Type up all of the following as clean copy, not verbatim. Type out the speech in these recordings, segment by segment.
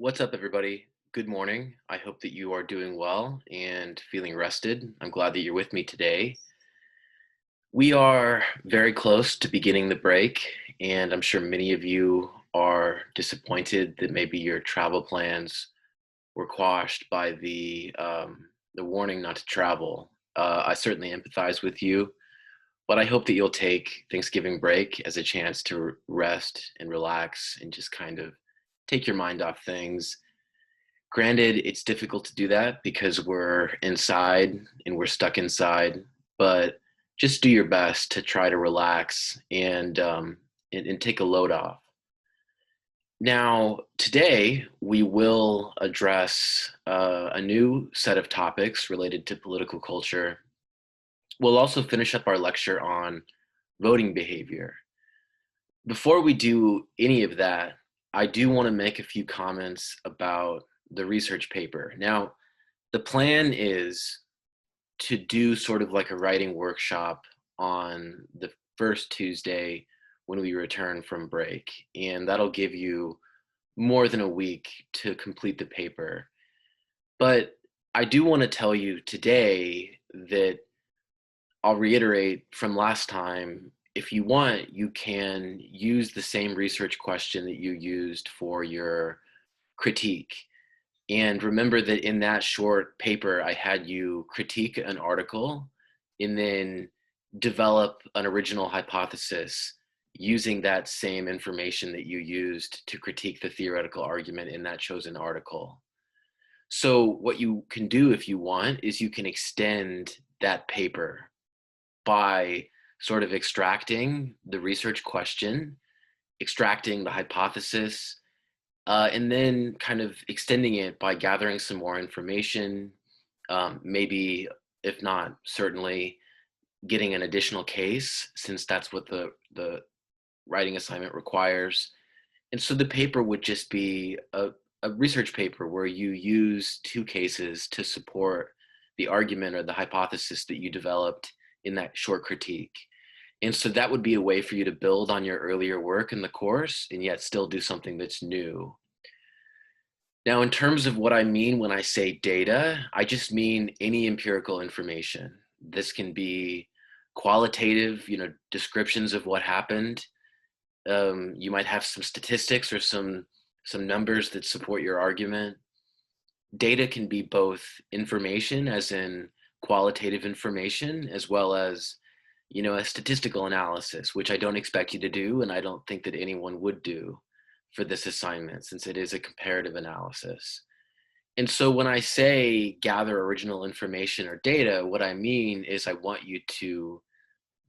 What's up, everybody? Good morning. I hope that you are doing well and feeling rested. I'm glad that you're with me today. We are very close to beginning the break, and I'm sure many of you are disappointed that maybe your travel plans were quashed by the warning not to travel. I certainly empathize with you, but I hope that you'll take Thanksgiving break as a chance to rest and relax and just kind of take your mind off things. Granted, it's difficult to do that because we're inside and we're stuck inside, but just do your best to try to relax and take a load off. Now, today we will address a new set of topics related to political culture. We'll also finish up our lecture on voting behavior. Before we do any of that, I do want to make a few comments about the research paper. Now, the plan is to do sort of like a writing workshop on the first Tuesday when we return from break, and that'll give you more than a week to complete the paper. But I do want to tell you today that I'll reiterate from last time, if you want, you can use the same research question that you used for your critique. And remember that in that short paper, I had you critique an article and then develop an original hypothesis using that same information that you used to critique the theoretical argument in that chosen article. So what you can do if you want is you can extend that paper by sort of extracting the research question, extracting the hypothesis, and then kind of extending it by gathering some more information, maybe, if not, certainly getting an additional case, since that's what the writing assignment requires. And so the paper would just be a research paper where you use two cases to support the argument or the hypothesis that you developed in that short critique. And so that would be a way for you to build on your earlier work in the course and yet still do something that's new. Now, in terms of what I mean when I say data, I just mean any empirical information. This can be qualitative, descriptions of what happened. You might have some statistics or some numbers that support your argument. Data can be both information, as in qualitative information, as well as a statistical analysis, which I don't expect you to do, and I don't think that anyone would do for this assignment, since it is a comparative analysis. And so when I say gather original information or data, what I mean is I want you to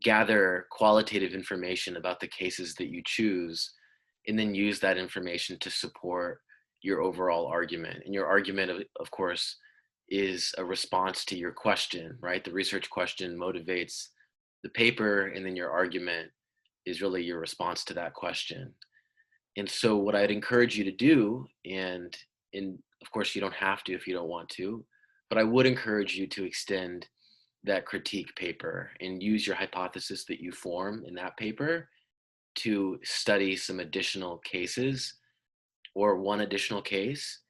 gather qualitative information about the cases that you choose, and then use that information to support your overall argument. And your argument, of course, is a response to your question, right? The research question motivates the paper, and then your argument is really your response to that question. And so what I'd encourage you to do, and of course you don't have to if you don't want to, but I would encourage you to extend that critique paper and use your hypothesis that you form in that paper to study some additional cases or one additional case,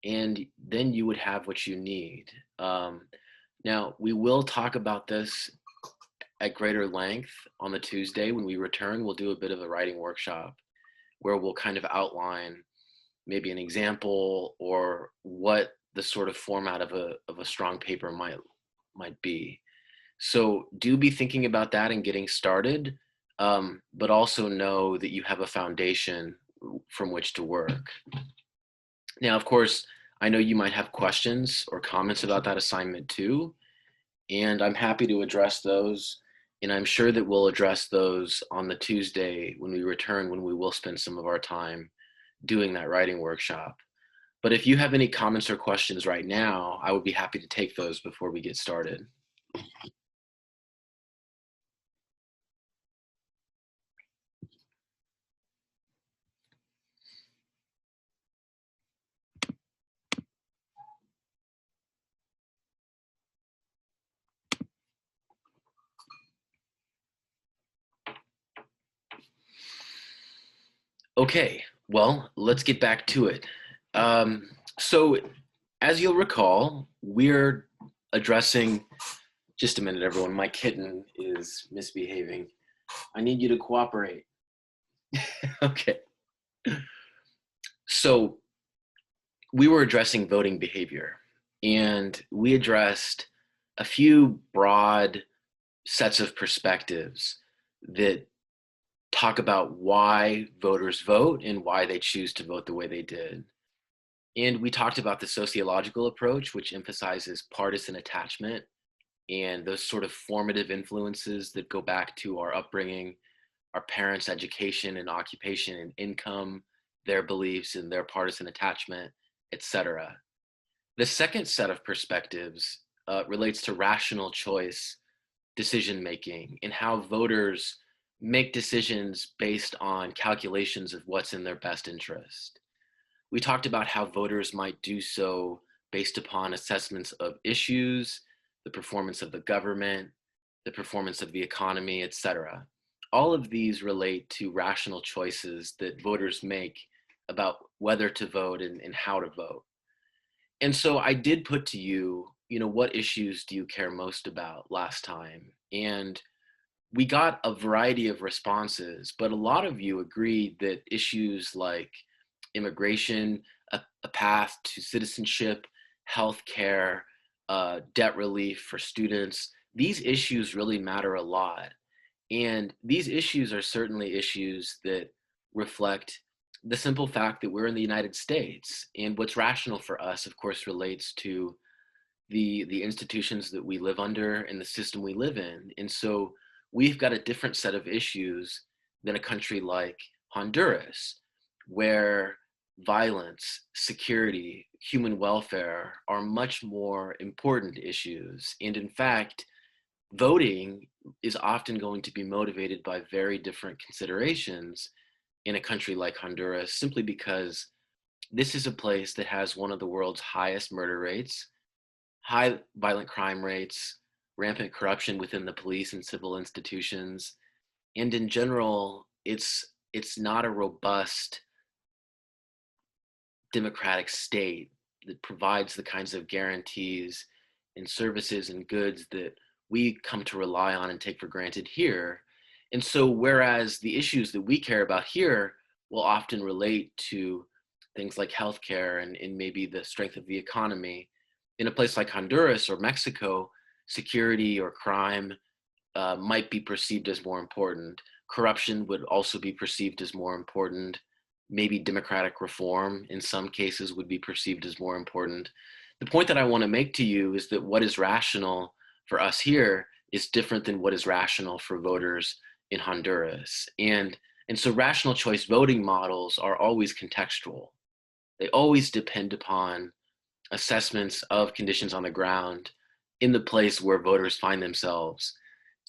and then you would have what you need. Now, we will talk about this at greater length on the Tuesday when we return. We'll do a bit of a writing workshop where we'll kind of outline maybe an example or what the sort of format of a strong paper might be. So do be thinking about that and getting started, but also know that you have a foundation from which to work. Now, of course, I know you might have questions or comments about that assignment too, and I'm happy to address those. And I'm sure that we'll address those on the Tuesday when we return, when we will spend some of our time doing that writing workshop. But if you have any comments or questions right now, I would be happy to take those before we get started. Okay, well, let's get back to it. So, as you'll recall, we're addressing. Just a minute, everyone. My kitten is misbehaving. I need you to cooperate. Okay. So, we were addressing voting behavior, and we addressed a few broad sets of perspectives that talk about why voters vote and why they choose to vote the way they did. And we talked about the sociological approach, which emphasizes partisan attachment and those sort of formative influences that go back to our upbringing, our parents' education and occupation and income, their beliefs and their partisan attachment, etc. The second set of perspectives relates to rational choice decision making and how voters make decisions based on calculations of what's in their best interest. We talked about how voters might do so based upon assessments of issues, the performance of the government, the performance of the economy, etc. All of these relate to rational choices that voters make about whether to vote and how to vote. And so I did put to you, what issues do you care most about last time? And we got a variety of responses, but a lot of you agreed that issues like immigration, a path to citizenship, healthcare, debt relief for students, these issues really matter a lot. And these issues are certainly issues that reflect the simple fact that we're in the United States. And what's rational for us, of course, relates to the institutions that we live under and the system we live in. And so we've got a different set of issues than a country like Honduras, where violence, security, human welfare are much more important issues. And in fact, voting is often going to be motivated by very different considerations in a country like Honduras, simply because this is a place that has one of the world's highest murder rates, high violent crime rates, rampant corruption within the police and civil institutions, and in general, it's not a robust democratic state that provides the kinds of guarantees and services and goods that we come to rely on and take for granted here. And so, whereas the issues that we care about here will often relate to things like healthcare and maybe the strength of the economy, in a place like Honduras or Mexico, security or crime might be perceived as more important. Corruption would also be perceived as more important. Maybe democratic reform in some cases would be perceived as more important. The point that I want to make to you is that what is rational for us here is different than what is rational for voters in Honduras. And so rational choice voting models are always contextual. They always depend upon assessments of conditions on the ground in the place where voters find themselves.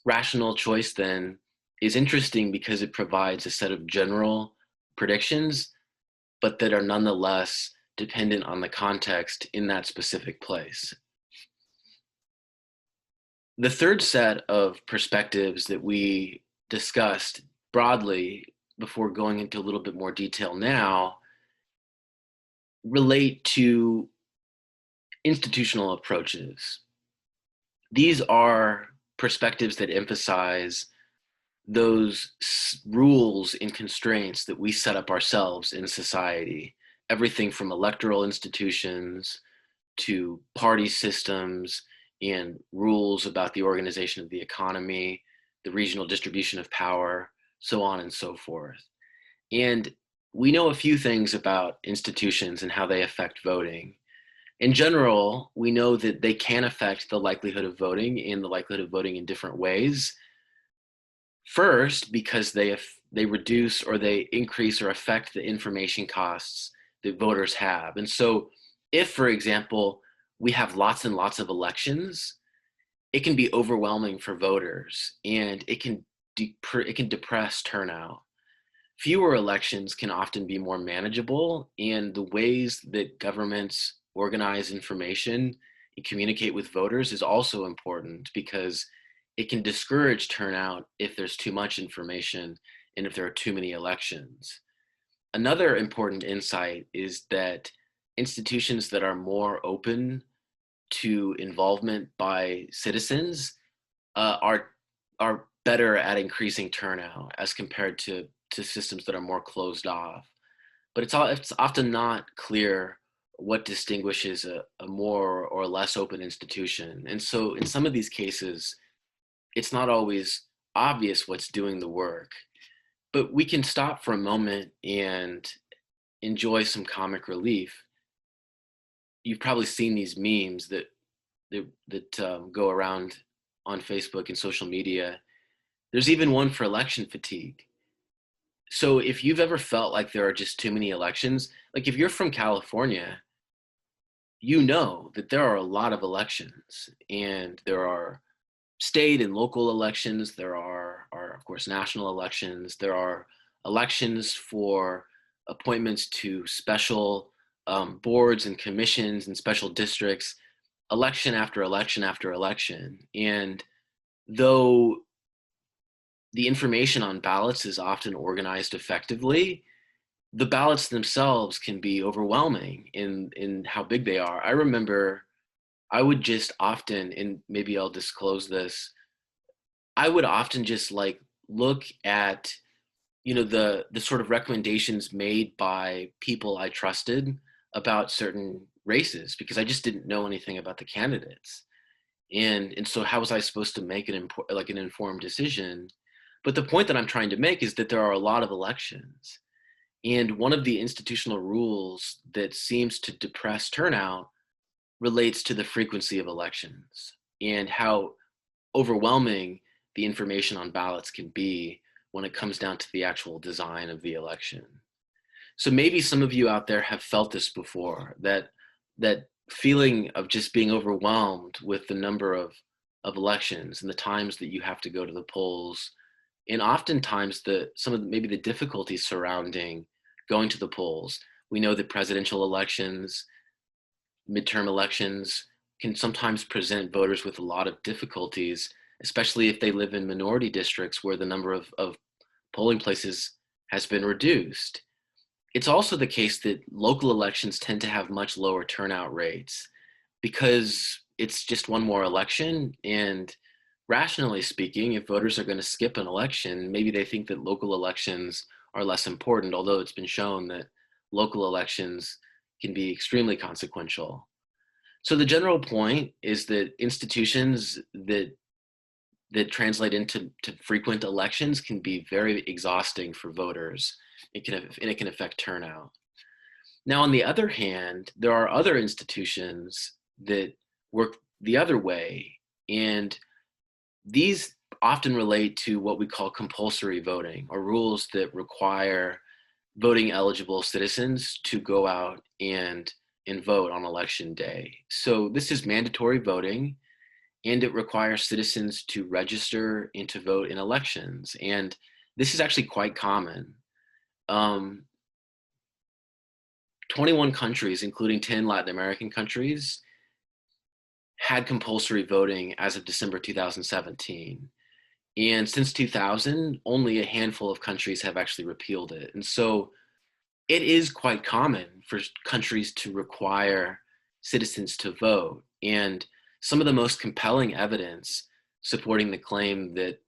Rational choice then is interesting because it provides a set of general predictions, but that are nonetheless dependent on the context in that specific place. The third set of perspectives that we discussed broadly before going into a little bit more detail now relate to institutional approaches. These are perspectives that emphasize those rules and constraints that we set up ourselves in society, everything from electoral institutions to party systems and rules about the organization of the economy, the regional distribution of power, so on and so forth. And we know a few things about institutions and how they affect voting. In general, we know that they can affect the likelihood of voting and the likelihood of voting in different ways. First, because they reduce or they increase or affect the information costs that voters have. And so if, for example, we have lots and lots of elections, it can be overwhelming for voters and it can depress turnout. Fewer elections can often be more manageable, and the ways that governments organize information and communicate with voters is also important because it can discourage turnout if there's too much information and if there are too many elections. Another important insight is that institutions that are more open to involvement by citizens are better at increasing turnout as compared to systems that are more closed off. But it's often not clear what distinguishes a more or less open institution. And so in some of these cases, it's not always obvious what's doing the work. But we can stop for a moment and enjoy some comic relief. You've probably seen these memes that go around on Facebook and social media. There's even one for election fatigue. So if you've ever felt like there are just too many elections, like if you're from California, you know that there are a lot of elections, and there are state and local elections. There are of course national elections. There are elections for appointments to special boards and commissions and special districts, election after election after election. And though the information on ballots is often organized effectively, the ballots themselves can be overwhelming in how big they are. I remember I would just often, and maybe I'll disclose this, I would often just like look at, the sort of recommendations made by people I trusted about certain races, because I just didn't know anything about the candidates. And so how was I supposed to make an informed decision? But the point that I'm trying to make is that there are a lot of elections. And one of the institutional rules that seems to depress turnout relates to the frequency of elections and how overwhelming the information on ballots can be when it comes down to the actual design of the election. So maybe some of you out there have felt this before, that feeling of just being overwhelmed with the number of elections and the times that you have to go to the polls, and oftentimes maybe the difficulties surrounding going to the polls. We know that presidential elections, midterm elections can sometimes present voters with a lot of difficulties, especially if they live in minority districts where the number of polling places has been reduced. It's also the case that local elections tend to have much lower turnout rates because it's just one more election. And rationally speaking, if voters are going to skip an election, maybe they think that local elections are less important, although it's been shown that local elections can be extremely consequential. So the general point is that institutions that translate into frequent elections can be very exhausting for voters. It can affect turnout. Now, on the other hand, there are other institutions that work the other way, and these often relate to what we call compulsory voting, or rules that require voting eligible citizens to go out and vote on election day. So this is mandatory voting, and it requires citizens to register and to vote in elections. And this is actually quite common. 21 countries, including 10 Latin American countries, had compulsory voting as of December 2017. And since 2000, only a handful of countries have actually repealed it. And so it is quite common for countries to require citizens to vote. And some of the most compelling evidence supporting the claim that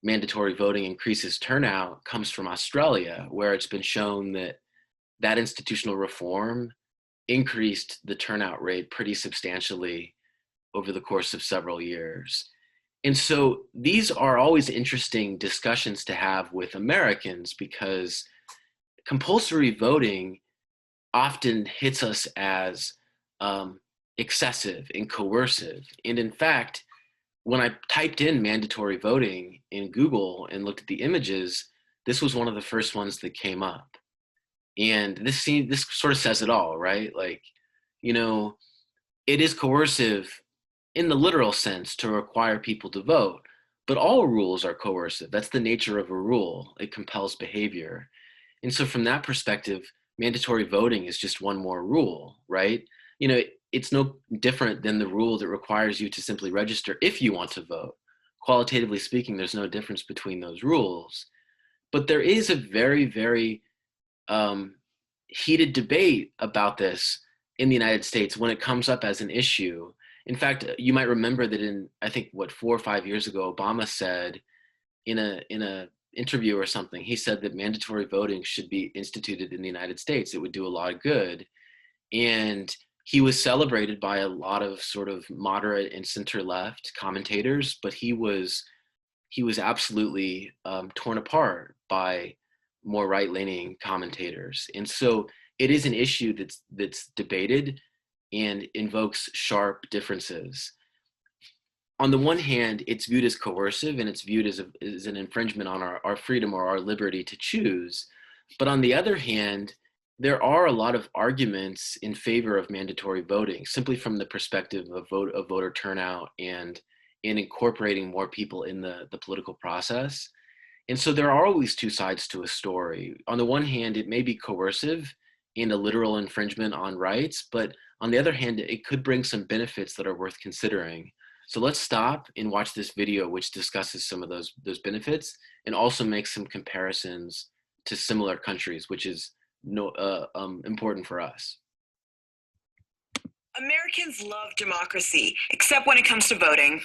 mandatory voting increases turnout comes from Australia, where it's been shown that institutional reform increased the turnout rate pretty substantially over the course of several years. And so these are always interesting discussions to have with Americans, because compulsory voting often hits us as excessive and coercive. And in fact, when I typed in mandatory voting in Google and looked at the images, this was one of the first ones that came up. And this sort of says it all, right? Like, it is coercive in the literal sense to require people to vote, but all rules are coercive. That's the nature of a rule. It compels behavior. And so from that perspective, mandatory voting is just one more rule, right? It's no different than the rule that requires you to simply register if you want to vote. Qualitatively speaking, there's no difference between those rules. But there is a very, very heated debate about this in the United States when it comes up as an issue. In fact, you might remember that in, I think, what, 4 or 5 years ago, Obama said in a interview or something, he said that mandatory voting should be instituted in the United States. It would do a lot of good. And he was celebrated by a lot of sort of moderate and center left commentators, but he was absolutely torn apart by more right-leaning commentators. And so it is an issue that's debated and invokes sharp differences. On the one hand, it's viewed as coercive and it's viewed as an infringement on our freedom or our liberty to choose. But on the other hand, there are a lot of arguments in favor of mandatory voting, simply from the perspective of voter turnout and in incorporating more people in the political process. And so there are always two sides to a story. On the one hand, it may be coercive and a literal infringement on rights, but on the other hand, it could bring some benefits that are worth considering. So let's stop and watch this video, which discusses some of those benefits and also makes some comparisons to similar countries, which is important for us. Americans love democracy, except when it comes to voting.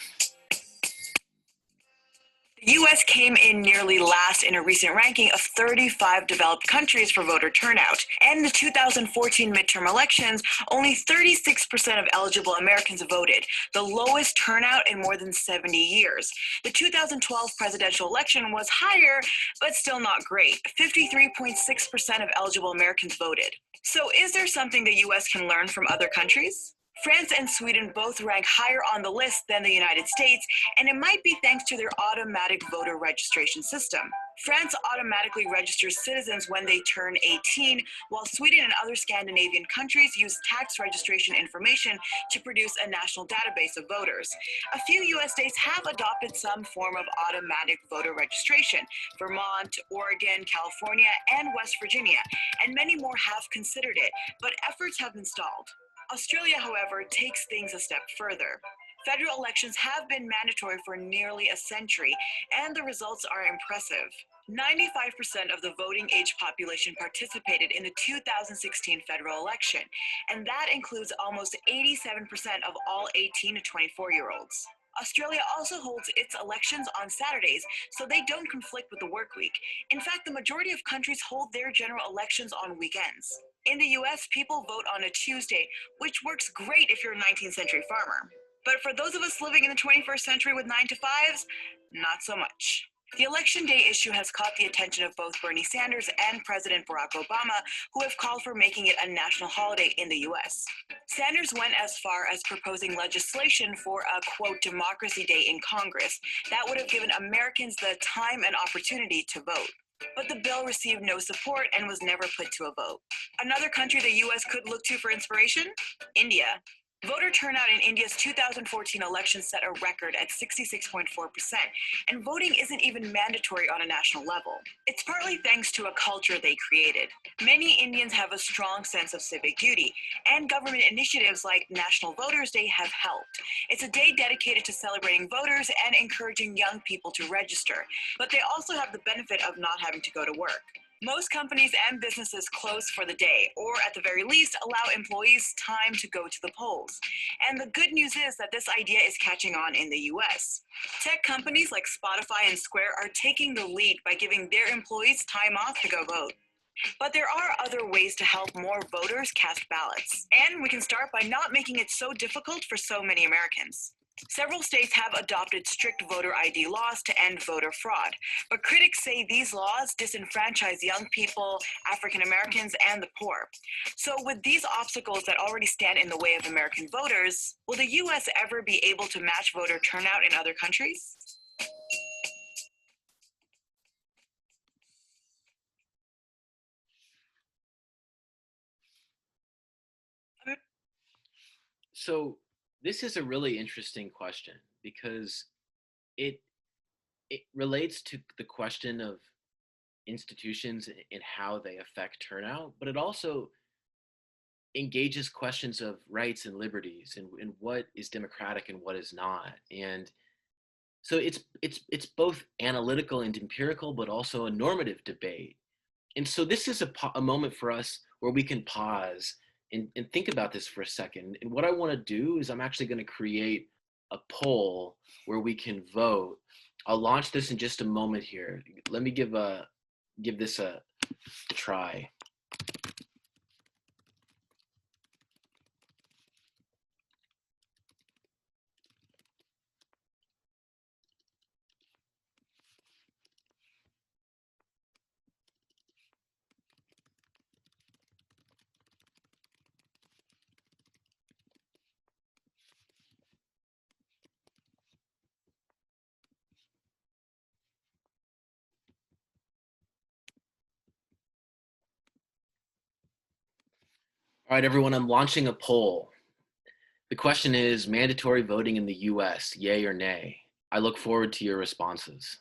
The U.S. came in nearly last in a recent ranking of 35 developed countries for voter turnout. And in the 2014 midterm elections, only 36% of eligible Americans voted, the lowest turnout in more than 70 years. The 2012 presidential election was higher, but still not great. 53.6% of eligible Americans voted. So is there something the U.S. can learn from other countries? France and Sweden both rank higher on the list than the United States, and it might be thanks to their automatic voter registration system. France automatically registers citizens when they turn 18, while Sweden and other Scandinavian countries use tax registration information to produce a national database of voters. A few U.S. states have adopted some form of automatic voter registration: Vermont, Oregon, California, and West Virginia, and many more have considered it, but efforts have been stalled. Australia, however, takes things a step further. Federal elections have been mandatory for nearly a century, and the results are impressive. 95% of the voting age population participated in the 2016 federal election, and that includes almost 87% of all 18 to 24-year-olds. Australia also holds its elections on Saturdays, so they don't conflict with the work week. In fact, the majority of countries hold their general elections on weekends. In the US, people vote on a Tuesday, which works great if you're a 19th century farmer. But for those of us living in the 21st century with 9 to 5s, not so much. The election day issue has caught the attention of both Bernie Sanders and President Barack Obama, who have called for making it a national holiday in the US. Sanders went as far as proposing legislation for a, quote, democracy day in Congress that would have given Americans the time and opportunity to vote. But the bill received no support and was never put to a vote. Another country the US could look to for inspiration? India. Voter turnout in India's 2014 election set a record at 66.4%, and voting isn't even mandatory on a national level. It's partly thanks to a culture they created. Many Indians have a strong sense of civic duty, and government initiatives like National Voters Day have helped. It's a day dedicated to celebrating voters and encouraging young people to register, but they also have the benefit of not having to go to work. Most companies and businesses close for the day, or at the very least, allow employees time to go to the polls. And the good news is that this idea is catching on in the US. Tech companies like Spotify and Square are taking the lead by giving their employees time off to go vote. But there are other ways to help more voters cast ballots. And we can start by not making it so difficult for so many Americans. Several states have adopted strict voter ID laws to end voter fraud, but critics say these laws disenfranchise young people, African Americans, and the poor. So with these obstacles that already stand in the way of American voters, will the US ever be able to match voter turnout in other countries? So this is a really interesting question because it relates to the question of institutions and how they affect turnout, but it also engages questions of rights and liberties and what is democratic and what is not. And so it's both analytical and empirical, but also a normative debate. And so this is a moment for us where we can pause and think about this for a second. And what I want to do is I'm actually going to create a poll where we can vote. I'll launch this in just a moment here. Let me give this a try. All right, everyone, I'm launching a poll. The question is mandatory voting in the US, yay or nay? I look forward to your responses.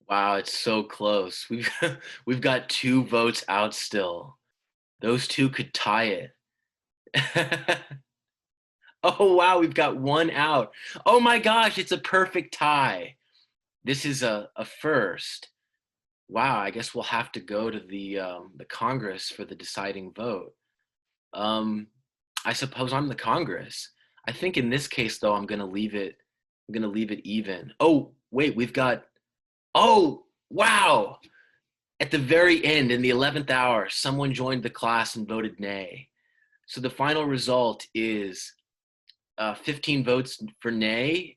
Wow, it's so close. We've got 2 votes out still. Those 2 could tie it. Oh wow, we've got 1 out. Oh my gosh, it's a perfect tie. This is a first. Wow, I guess we'll have to go to the Congress for the deciding vote. Um, I suppose I'm the Congress. I think in this case though, I'm gonna leave it. I'm gonna leave it even. Oh wait, we've got. Oh wow! At the very end, in the 11th hour, someone joined the class and voted nay. So the final result is 15 votes for nay,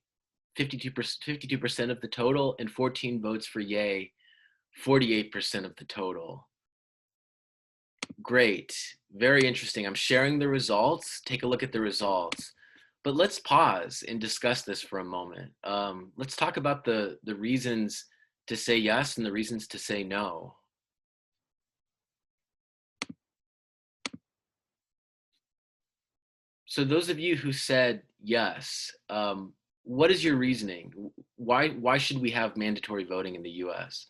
52% of the total, and 14 votes for yay, 48% of the total. Great. Very interesting. I'm sharing the results. Take a look at the results. But let's pause and discuss this for a moment. Let's talk about the reasons to say yes and the reasons to say no. So those of you who said yes, what is your reasoning? Why should we have mandatory voting in the US?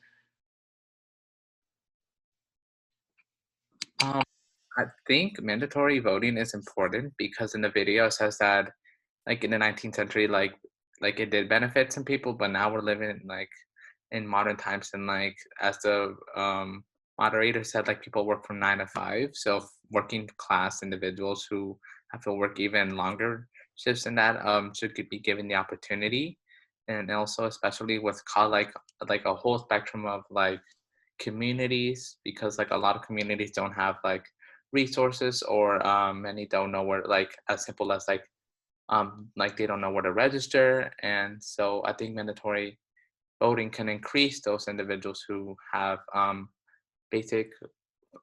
Um, I think mandatory voting is important because in the video it says that like in the 19th century, like it did benefit some people, but now we're living like in modern times and like as the moderator said, like people work from 9 to 5. So working class individuals who have to work even longer shifts than that should be given the opportunity. And also especially with like a whole spectrum of like communities because like a lot of communities don't have like resources or many don't know where like as simple as like they don't know where to register, and so I think mandatory voting can increase those individuals who have basic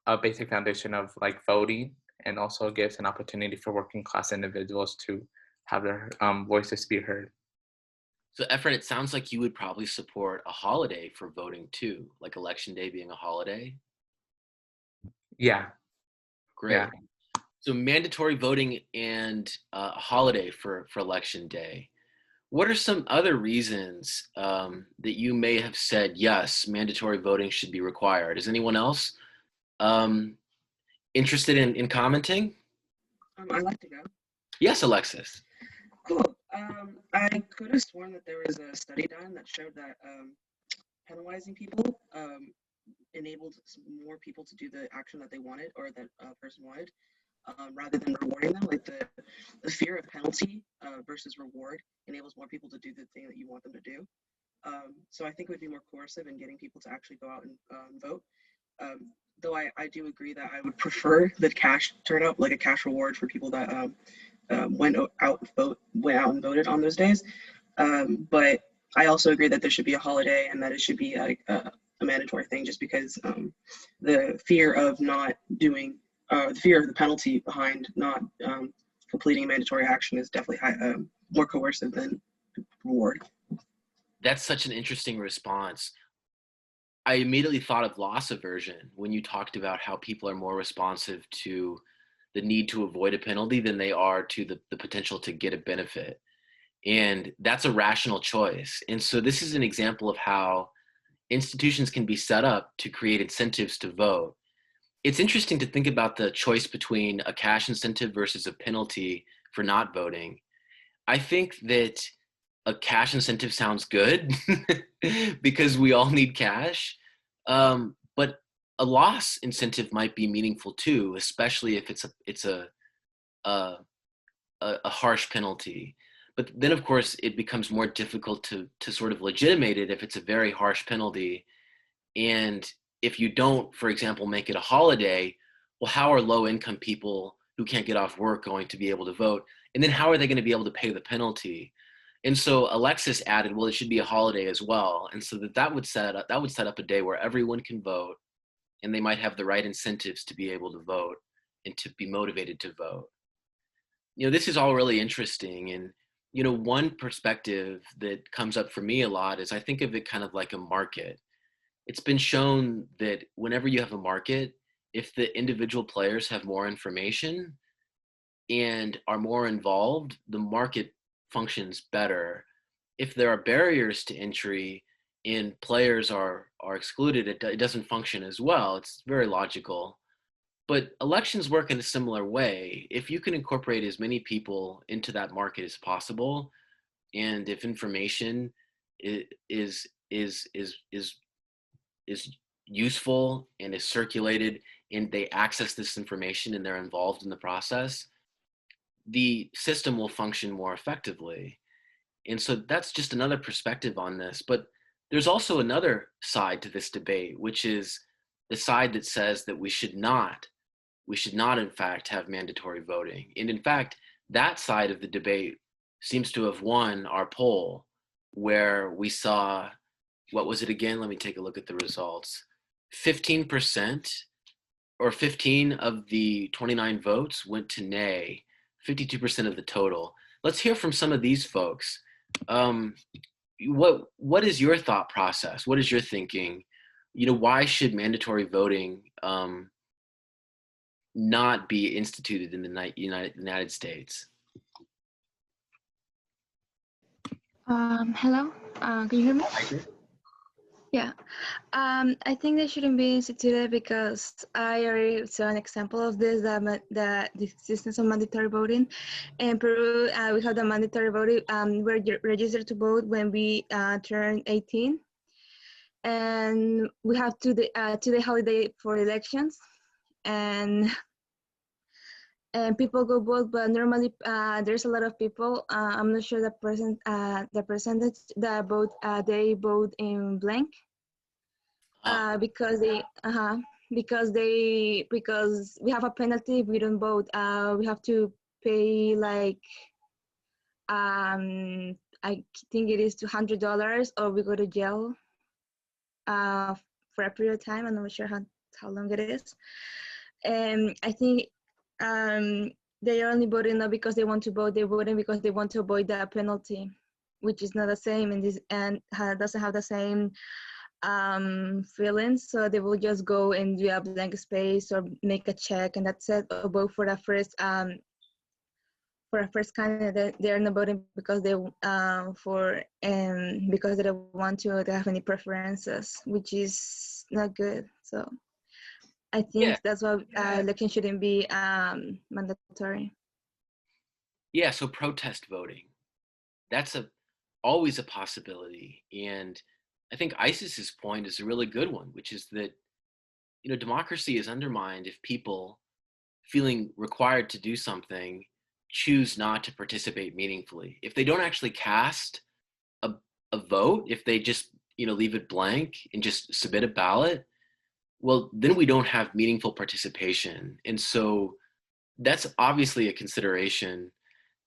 a basic foundation of like voting, and also gives an opportunity for working class individuals to have their voices be heard. So Efren, it sounds like you would probably support a holiday for voting too, like Election Day being a holiday. Yeah, yeah. Great. So mandatory voting and a holiday for Election Day. What are some other reasons that you may have said, yes, mandatory voting should be required? Is anyone else um, interested in commenting? I'd like to go. Yes, Alexis. Cool. I could have sworn that there was a study done that showed that penalizing people enabled more people to do the action that they wanted or that a person wanted, rather than rewarding them. Like the fear of penalty versus reward enables more people to do the thing that you want them to do. So I think it would be more coercive in getting people to actually go out and vote. Though I do agree that I would prefer the cash turnout, like a cash reward for people that went out and voted on those days. But I also agree that there should be a holiday and that it should be like a mandatory thing, just because the fear of not doing, the fear of the penalty behind not completing mandatory action is definitely more coercive than reward. That's such an interesting response. I immediately thought of loss aversion when you talked about how people are more responsive to the need to avoid a penalty than they are to the potential to get a benefit. And that's a rational choice. And so this is an example of how institutions can be set up to create incentives to vote. It's interesting to think about the choice between a cash incentive versus a penalty for not voting. I think that a cash incentive sounds good because we all need cash. But a loss incentive might be meaningful too, especially if a, a harsh penalty. But then, of course, it becomes more difficult to sort of legitimate it if it's a very harsh penalty. And if you don't, for example, make it a holiday, well, how are low income people who can't get off work going to be able to vote? And then how are they going to be able to pay the penalty? And so Alexis added, well, it should be a holiday as well. And so that would set up a day where everyone can vote and they might have the right incentives to be able to vote and to be motivated to vote. This is all really interesting. And, one perspective that comes up for me a lot is I think of it kind of like a market. It's been shown that whenever you have a market, if the individual players have more information and are more involved, the market functions better. If there are barriers to entry and players are excluded, it doesn't function as well. It's very logical. But elections work in a similar way. If you can incorporate as many people into that market as possible, and if information is is useful and is circulated and they access this information and they're involved in the process, the system will function more effectively. And so that's just another perspective on this. But there's also another side to this debate, which is the side that says that we should not, in fact, have mandatory voting. And in fact, that side of the debate seems to have won our poll, where we saw, what was it again? Let me take a look at the results. 15% or 15 of the 29 votes went to nay, 52% of the total. Let's hear from some of these folks. What is your thought process? What is your thinking? Why should mandatory voting not be instituted in the United States? Hello, can you hear me? Yeah, I think they shouldn't be instituted because I already saw an example of this, the existence of mandatory voting. In Peru, we have the mandatory voting. We're registered to vote when we turn 18. And we have two-day holiday for elections. And people go vote, but normally there's a lot of people. I'm not sure the percentage that vote. They vote in blank because we have a penalty if we don't vote. We have to pay like I think it is $200, or we go to jail for a period of time. I'm not sure how long it is. And I think they are only voting not because they want to vote, they're voting because they want to avoid that penalty, which is not the same and doesn't have the same feelings. So they will just go and do a blank space or make a check, and that's it, or vote for a first candidate. They're not voting because they because they don't want to have any preferences, which is not good. So I think that's why election shouldn't be mandatory. Yeah, so protest voting, that's always a possibility. And I think ISIS's point is a really good one, which is that, democracy is undermined if people feeling required to do something choose not to participate meaningfully. If they don't actually cast a vote, if they just, leave it blank and just submit a ballot, well, then we don't have meaningful participation. And so that's obviously a consideration.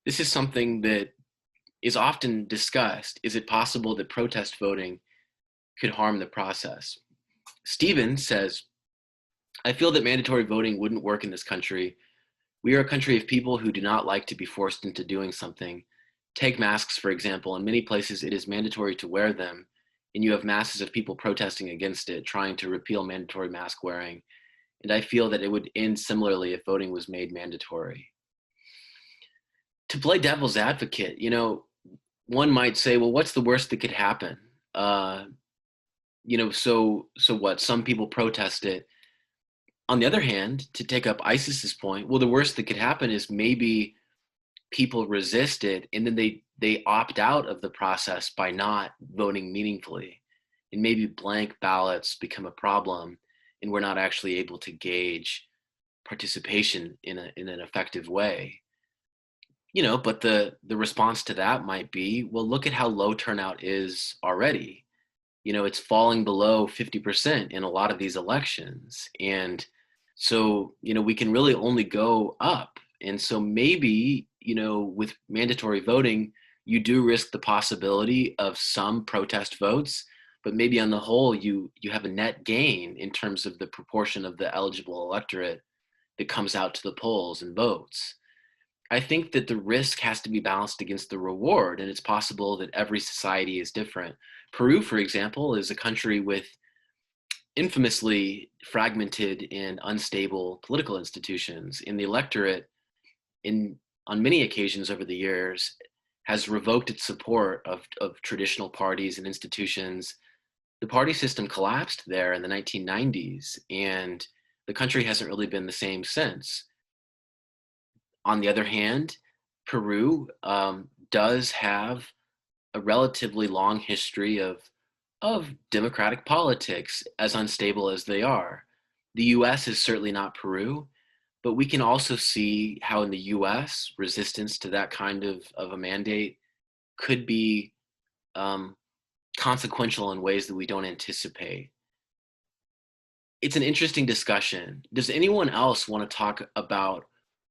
This is something that is often discussed. Is it possible that protest voting could harm the process? Stephen says, I feel that mandatory voting wouldn't work in this country. We are a country of people who do not like to be forced into doing something. Take masks, for example. In many places, it is mandatory to wear them, and you have masses of people protesting against it, trying to repeal mandatory mask wearing. And I feel that it would end similarly if voting was made mandatory. To play devil's advocate, you know, one might say, well, what's the worst that could happen? You know, so what? Some people protest it. On the other hand, to take up ISIS's point, well, the worst that could happen is maybe people resist it and then they opt out of the process by not voting meaningfully. And maybe blank ballots become a problem and we're not actually able to gauge participation in an effective way. You know, but the response to that might be, well, look at how low turnout is already. You know, it's falling below 50% in a lot of these elections. And so, you know, we can really only go up. And so maybe, you know, with mandatory voting, you do risk the possibility of some protest votes, but maybe on the whole, you have a net gain in terms of the proportion of the eligible electorate that comes out to the polls and votes. I think that the risk has to be balanced against the reward, and it's possible that every society is different. Peru, for example, is a country with infamously fragmented and unstable political institutions, and the electorate, on many occasions over the years, has revoked its support of traditional parties and institutions. The party system collapsed there in the 1990s, and the country hasn't really been the same since. On the other hand, Peru does have a relatively long history of democratic politics, as unstable as they are. The US is certainly not Peru, but we can also see how in the US, resistance to that kind of a mandate could be consequential in ways that we don't anticipate. It's an interesting discussion. Does anyone else want to talk about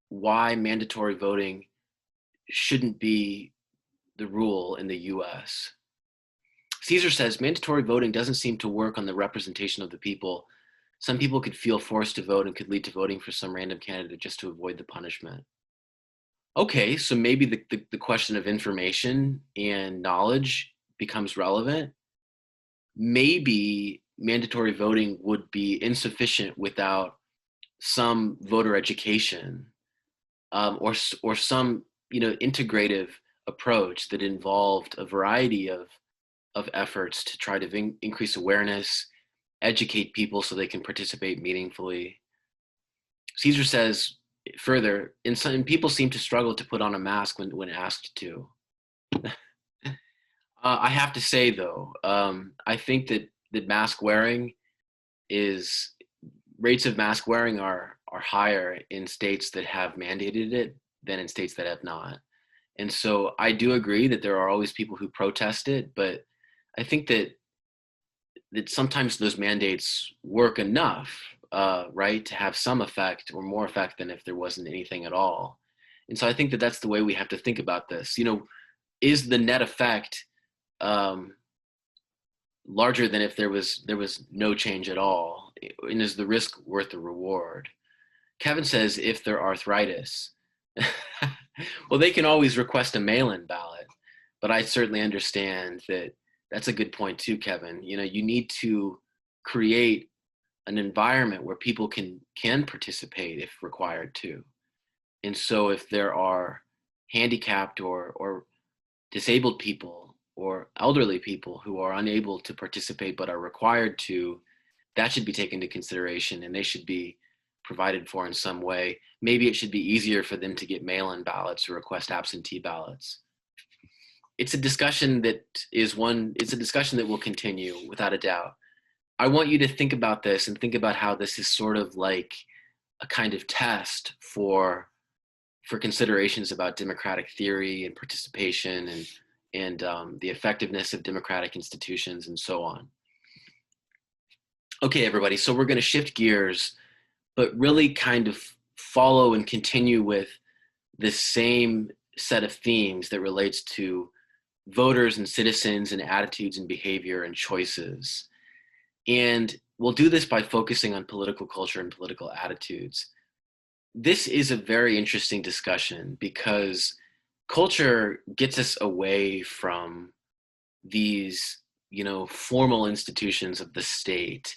why mandatory voting shouldn't be the rule in the US? Caesar says mandatory voting doesn't seem to work on the representation of the people. Some people could feel forced to vote and could lead to voting for some random candidate just to avoid the punishment. Okay, so maybe the question of information and knowledge becomes relevant. Maybe mandatory voting would be insufficient without some voter education, or some, you know, integrative approach that involved a variety of efforts to try to increase awareness, educate people so they can participate meaningfully. Caesar says further, and people seem to struggle to put on a mask when asked to. I have to say though, I think that mask wearing rates of mask wearing are higher in states that have mandated it than in states that have not. And so I do agree that there are always people who protest it, but I think that sometimes those mandates work enough, right, to have some effect or more effect than if there wasn't anything at all. And so I think that that's the way we have to think about this. You know, is the net effect larger than if there was no change at all? And is the risk worth the reward? Kevin says if they're arthritis. Well, they can always request a mail-in ballot, but I certainly understand that that's a good point too, Kevin. You know, you need to create an environment where people can participate if required to. And so if there are handicapped or disabled people or elderly people who are unable to participate but are required to, that should be taken into consideration and they should be provided for in some way. Maybe it should be easier for them to get mail-in ballots or request absentee ballots. It's a discussion that will continue without a doubt. I want you to think about this and think about how this is sort of like a kind of test for considerations about democratic theory and participation and the effectiveness of democratic institutions and so on. Okay, everybody, so we're going to shift gears, but really kind of follow and continue with the same set of themes that relates to voters and citizens and attitudes and behavior and choices. And we'll do this by focusing on political culture and political attitudes. This is a very interesting discussion because culture gets us away from these formal institutions of the state,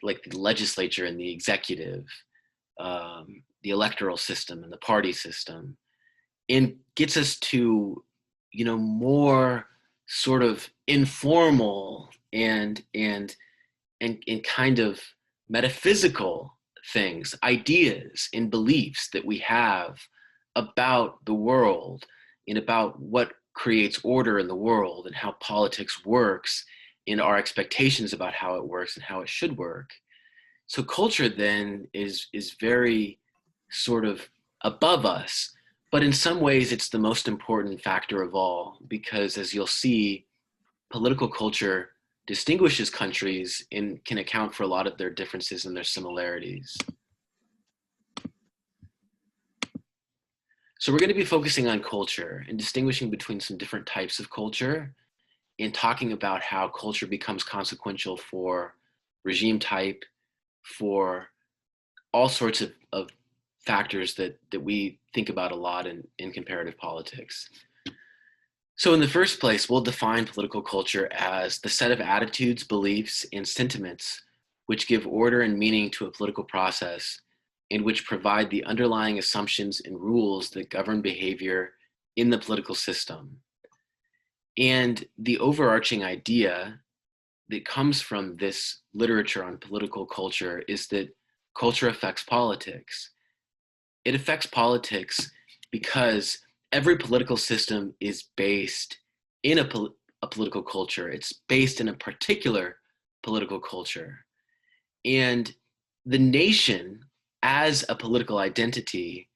like the legislature and the executive, the electoral system and the party system, and gets us to, more sort of informal and kind of metaphysical things, ideas and beliefs that we have about the world and about what creates order in the world and how politics works and our expectations about how it works and how it should work. So culture then is very sort of above us, but in some ways it's the most important factor of all, because as you'll see, political culture distinguishes countries and can account for a lot of their differences and their similarities. So we're going to be focusing on culture and distinguishing between some different types of culture and talking about how culture becomes consequential for regime type, for all sorts of factors that we think about a lot in comparative politics. So in the first place, we'll define political culture as the set of attitudes, beliefs, and sentiments which give order and meaning to a political process and which provide the underlying assumptions and rules that govern behavior in the political system. And the overarching idea that comes from this literature on political culture is that culture affects politics. It affects politics because every political system is based in a political culture. It's based in a particular political culture. And the nation as a political identity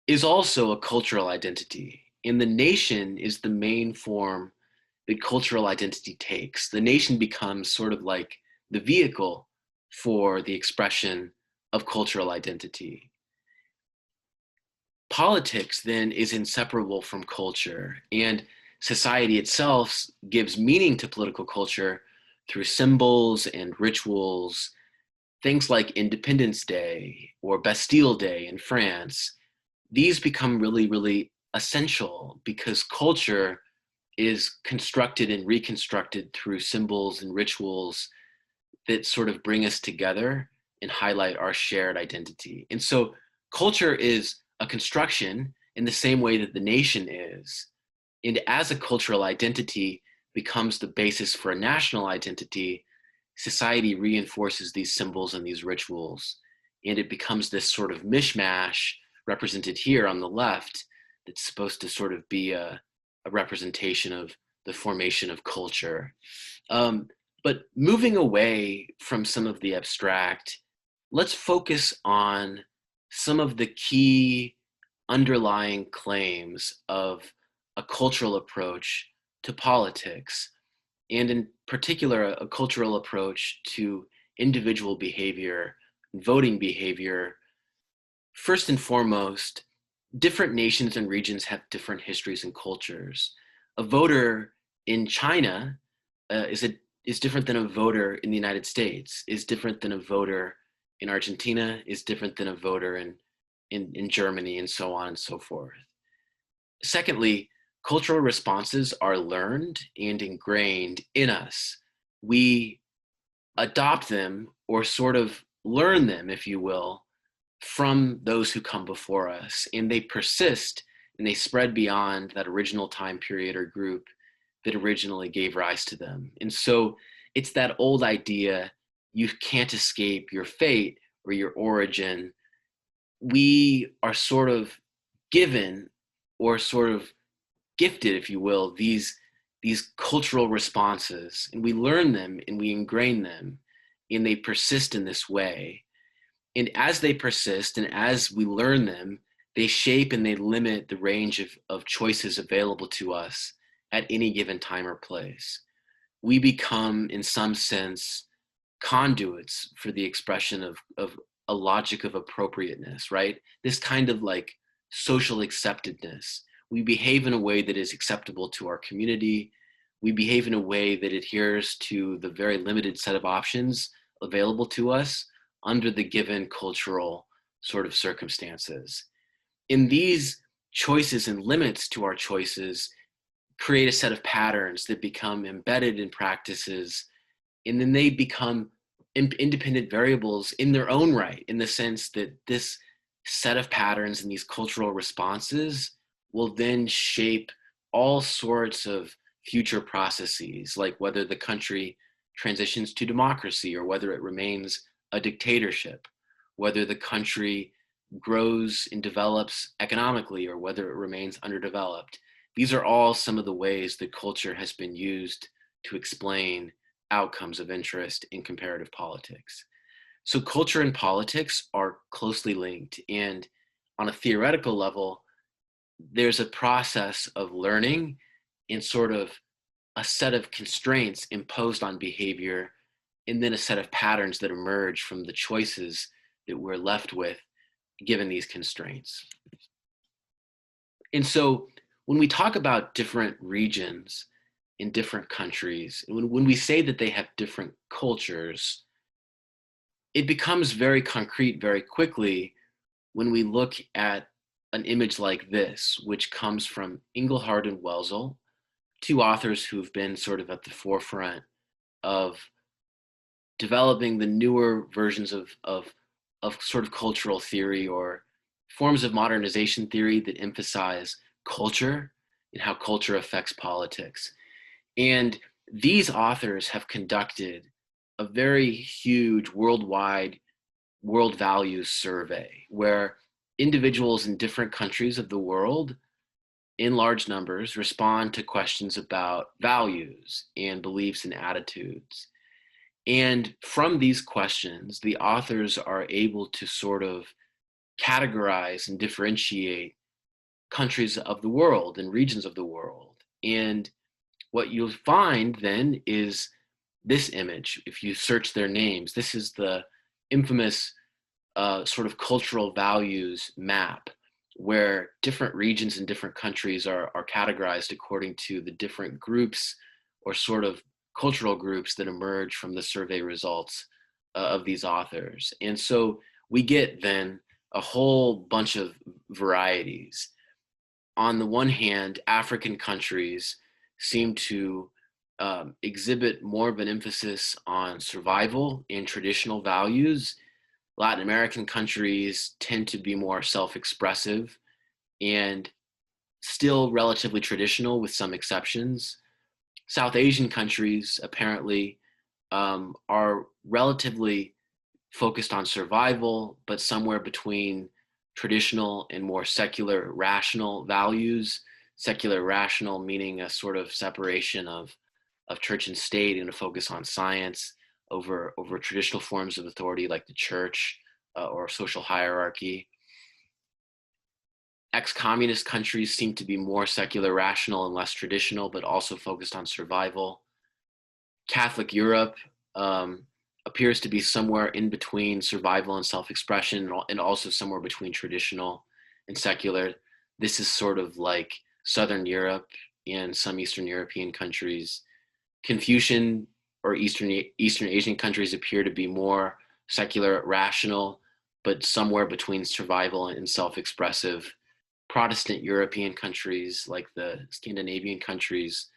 is also a cultural identity. And the nation is the main form that cultural identity takes. The nation becomes sort of like the vehicle for the expression of cultural identity. Politics then is inseparable from culture, and society itself gives meaning to political culture through symbols and rituals, things like Independence Day or Bastille Day in France. These become really, really essential because culture is constructed and reconstructed through symbols and rituals that sort of bring us together and highlight our shared identity. And so culture is a construction in the same way that the nation is. And as a cultural identity becomes the basis for a national identity, society reinforces these symbols and these rituals. And it becomes this sort of mishmash represented here on the left that's supposed to sort of be a representation of the formation of culture. But moving away from some of the abstract, let's focus on some of the key underlying claims of a cultural approach to politics, and in particular, a cultural approach to individual behavior, voting behavior. First and foremost, different nations and regions have different histories and cultures. A voter in China is different than a voter in the United States, is different than a voter in Argentina, is different than a voter in Germany, and so on and so forth. Secondly, cultural responses are learned and ingrained in us. We adopt them or sort of learn them, if you will, from those who come before us, and they persist and they spread beyond that original time period or group that originally gave rise to them. And so it's that old idea, you can't escape your fate or your origin. We are sort of given or sort of gifted, if you will, these cultural responses, and we learn them and we ingrain them, and they persist in this way. And as they persist and as we learn them, they shape and they limit the range of choices available to us at any given time or place. We become, in some sense, conduits for the expression of a logic of appropriateness, right? This kind of like social acceptedness. We behave in a way that is acceptable to our community. We behave in a way that adheres to the very limited set of options available to us under the given cultural sort of circumstances. In these choices and limits to our choices, create a set of patterns that become embedded in practices, and then they become independent variables in their own right, in the sense that this set of patterns and these cultural responses will then shape all sorts of future processes, like whether the country transitions to democracy or whether it remains a dictatorship, whether the country grows and develops economically or whether it remains underdeveloped. These are all some of the ways that culture has been used to explain outcomes of interest in comparative politics. So culture and politics are closely linked. And on a theoretical level, there's a process of learning and sort of a set of constraints imposed on behavior, and then a set of patterns that emerge from the choices that we're left with given these constraints. And so when we talk about different regions in different countries, when we say that they have different cultures, it becomes very concrete very quickly when we look at an image like this, which comes from Engelhard and Welzel, two authors who've been sort of at the forefront of developing the newer versions of sort of cultural theory or forms of modernization theory that emphasize culture and how culture affects politics. And these authors have conducted a very huge worldwide world values survey where individuals in different countries of the world in large numbers respond to questions about values and beliefs and attitudes. And from these questions, the authors are able to sort of categorize and differentiate countries of the world and regions of the world. And what you'll find then is this image. If you search their names, this is the infamous sort of cultural values map, where different regions and different countries are categorized according to the different groups or sort of cultural groups that emerge from the survey results of these authors. And so we get then a whole bunch of varieties. On the one hand, African countries seem to exhibit more of an emphasis on survival and traditional values. Latin American countries tend to be more self-expressive and still relatively traditional with some exceptions. South Asian countries apparently are relatively focused on survival, but somewhere between traditional and more secular rational values. Secular rational meaning a sort of separation of church and state and a focus on science over traditional forms of authority like the church or social hierarchy. Ex-communist countries seem to be more secular rational and less traditional, but also focused on survival. Catholic Europe appears to be somewhere in between survival and self-expression, and also somewhere between traditional and secular. This is sort of like Southern Europe and some Eastern European countries. Confucian or Eastern Asian countries appear to be more secular, rational, but somewhere between survival and self-expressive. Protestant European countries, like the Scandinavian countries,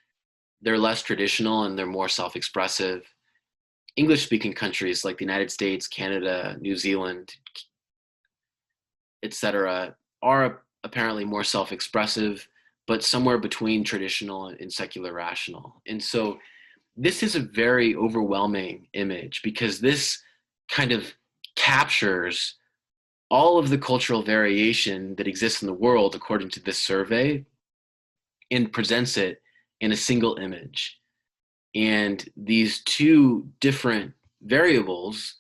they're less traditional and they're more self-expressive. English-speaking countries like the United States, Canada, New Zealand, etc., are apparently more self-expressive, but somewhere between traditional and secular rational. And so this is a very overwhelming image because this kind of captures all of the cultural variation that exists in the world according to this survey and presents it in a single image. And these two different variables,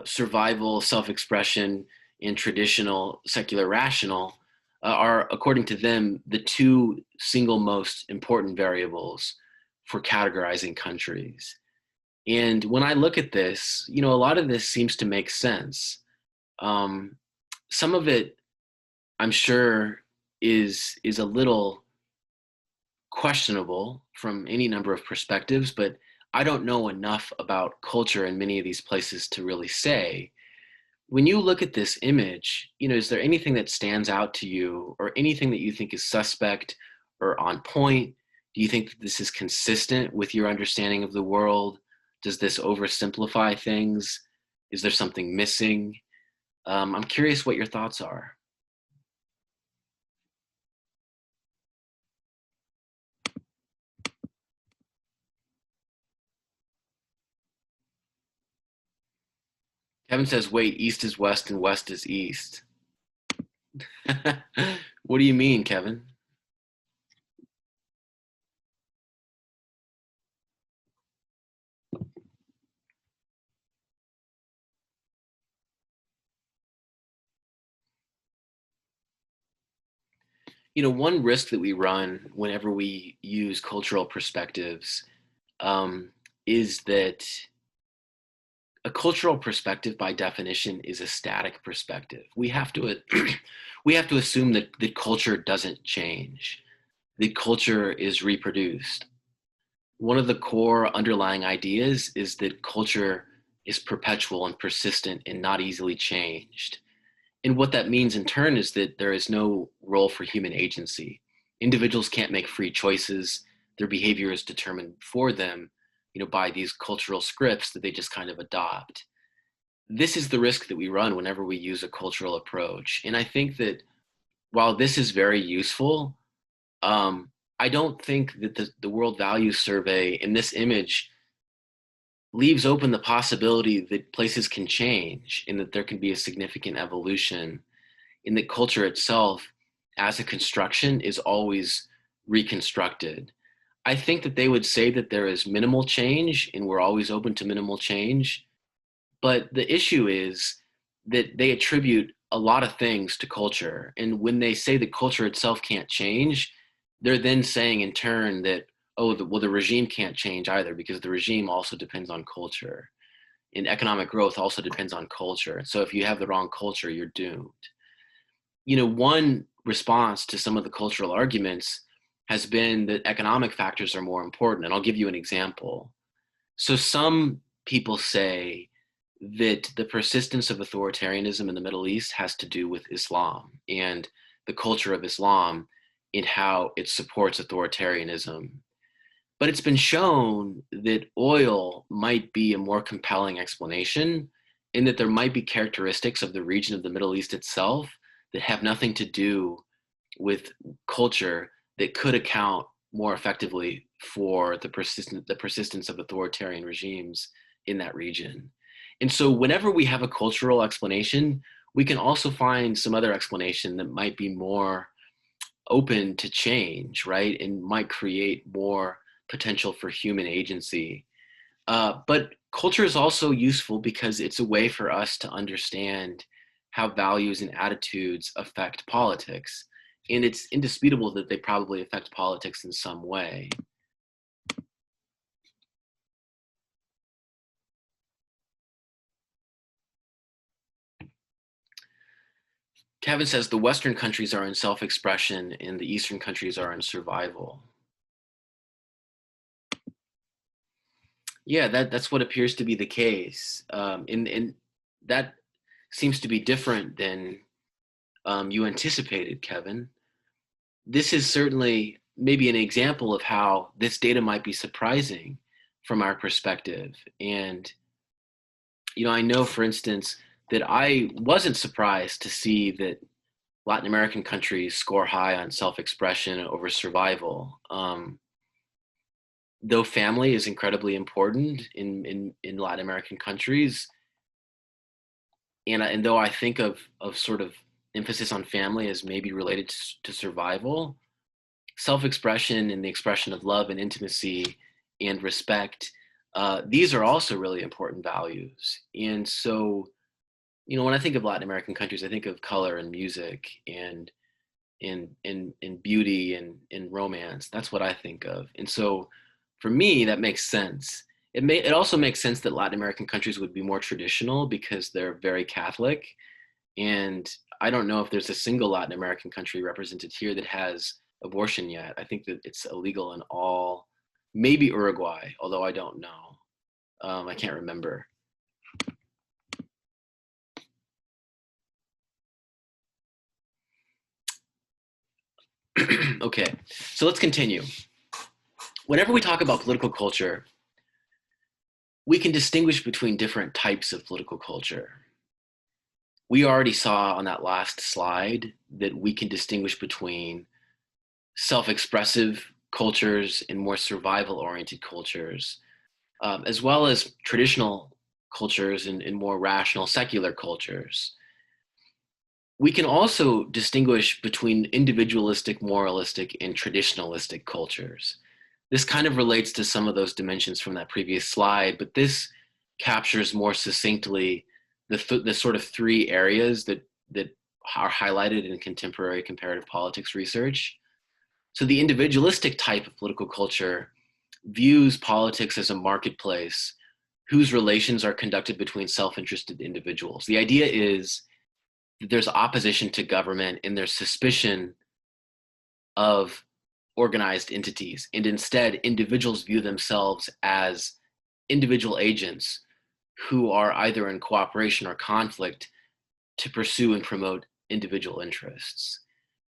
survival, self-expression, and traditional secular rational, are, according to them, the two single most important variables for categorizing countries. And when I look at this, a lot of this seems to make sense. Some of it, I'm sure, is a little questionable from any number of perspectives, but I don't know enough about culture in many of these places to really say. When you look at this image, is there anything that stands out to you or anything that you think is suspect or on point Do you think that this is consistent with your understanding of the world? Does this oversimplify things? Is there something missing? I'm curious what your thoughts are. Kevin says, wait, east is west and west is east. What do you mean, Kevin? You know, one risk that we run whenever we use cultural perspectives um, is that a cultural perspective, by definition, is a static perspective. We have to we have to assume that culture doesn't change, that culture is reproduced. One of the core underlying ideas is that culture is perpetual and persistent and not easily changed. And what that means in turn is that there is no role for human agency. Individuals can't make free choices. Their behavior is determined for them, you know, by these cultural scripts that they just kind of adopt. This is the risk that we run whenever we use a cultural approach. And I think that while this is very useful, I don't think that the World Values Survey in this image leaves open the possibility that places can change and that there can be a significant evolution, in that culture itself as a construction is always reconstructed. I think that they would say that there is minimal change and we're always open to minimal change. But the issue is that they attribute a lot of things to culture. And when they say that culture itself can't change, they're then saying in turn that, oh, well, the regime can't change either because the regime also depends on culture. And economic growth also depends on culture. So if you have the wrong culture, you're doomed. You know, one response to some of the cultural arguments has been that economic factors are more important. And I'll give you an example. So some people say that the persistence of authoritarianism in the Middle East has to do with Islam and the culture of Islam in how it supports authoritarianism. But it's been shown that oil might be a more compelling explanation, and that there might be characteristics of the region of the Middle East itself that have nothing to do with culture that could account more effectively for the persistence of authoritarian regimes in that region. And so whenever we have a cultural explanation, we can also find some other explanation that might be more open to change, right? And might create more potential for human agency. But culture is also useful because it's a way for us to understand how values and attitudes affect politics. And it's indisputable that they probably affect politics in some way. Kevin says the Western countries are in self-expression and the Eastern countries are in survival. Yeah, that's what appears to be the case. And that seems to be different than you anticipated, Kevin. This is certainly maybe an example of how this data might be surprising from our perspective. And, you know, I know, for instance, that I wasn't surprised to see that Latin American countries score high on self-expression over survival. Though family is incredibly important in Latin American countries, and though I think of sort of emphasis on family as maybe related to survival, self-expression and the expression of love and intimacy and respect, these are also really important values. And so, you know, when I think of Latin American countries, I think of color and music and in beauty and in romance. That's what I think of. And so for me, that makes sense. It also makes sense that Latin American countries would be more traditional because they're very Catholic. And I don't know if there's a single Latin American country represented here that has abortion yet. I think that it's illegal in all, maybe Uruguay, although I don't know. I can't remember. Okay, so let's continue. Whenever we talk about political culture, we can distinguish between different types of political culture. We already saw on that last slide that we can distinguish between self-expressive cultures and more survival-oriented cultures, as well as traditional cultures and more rational secular cultures. We can also distinguish between individualistic, moralistic, and traditionalistic cultures. This kind of relates to some of those dimensions from that previous slide, but this captures more succinctly the sort of three areas that are highlighted in contemporary comparative politics research. So the individualistic type of political culture views politics as a marketplace whose relations are conducted between self-interested individuals. The idea is that there's opposition to government and there's suspicion of organized entities, and instead individuals view themselves as individual agents who are either in cooperation or conflict to pursue and promote individual interests.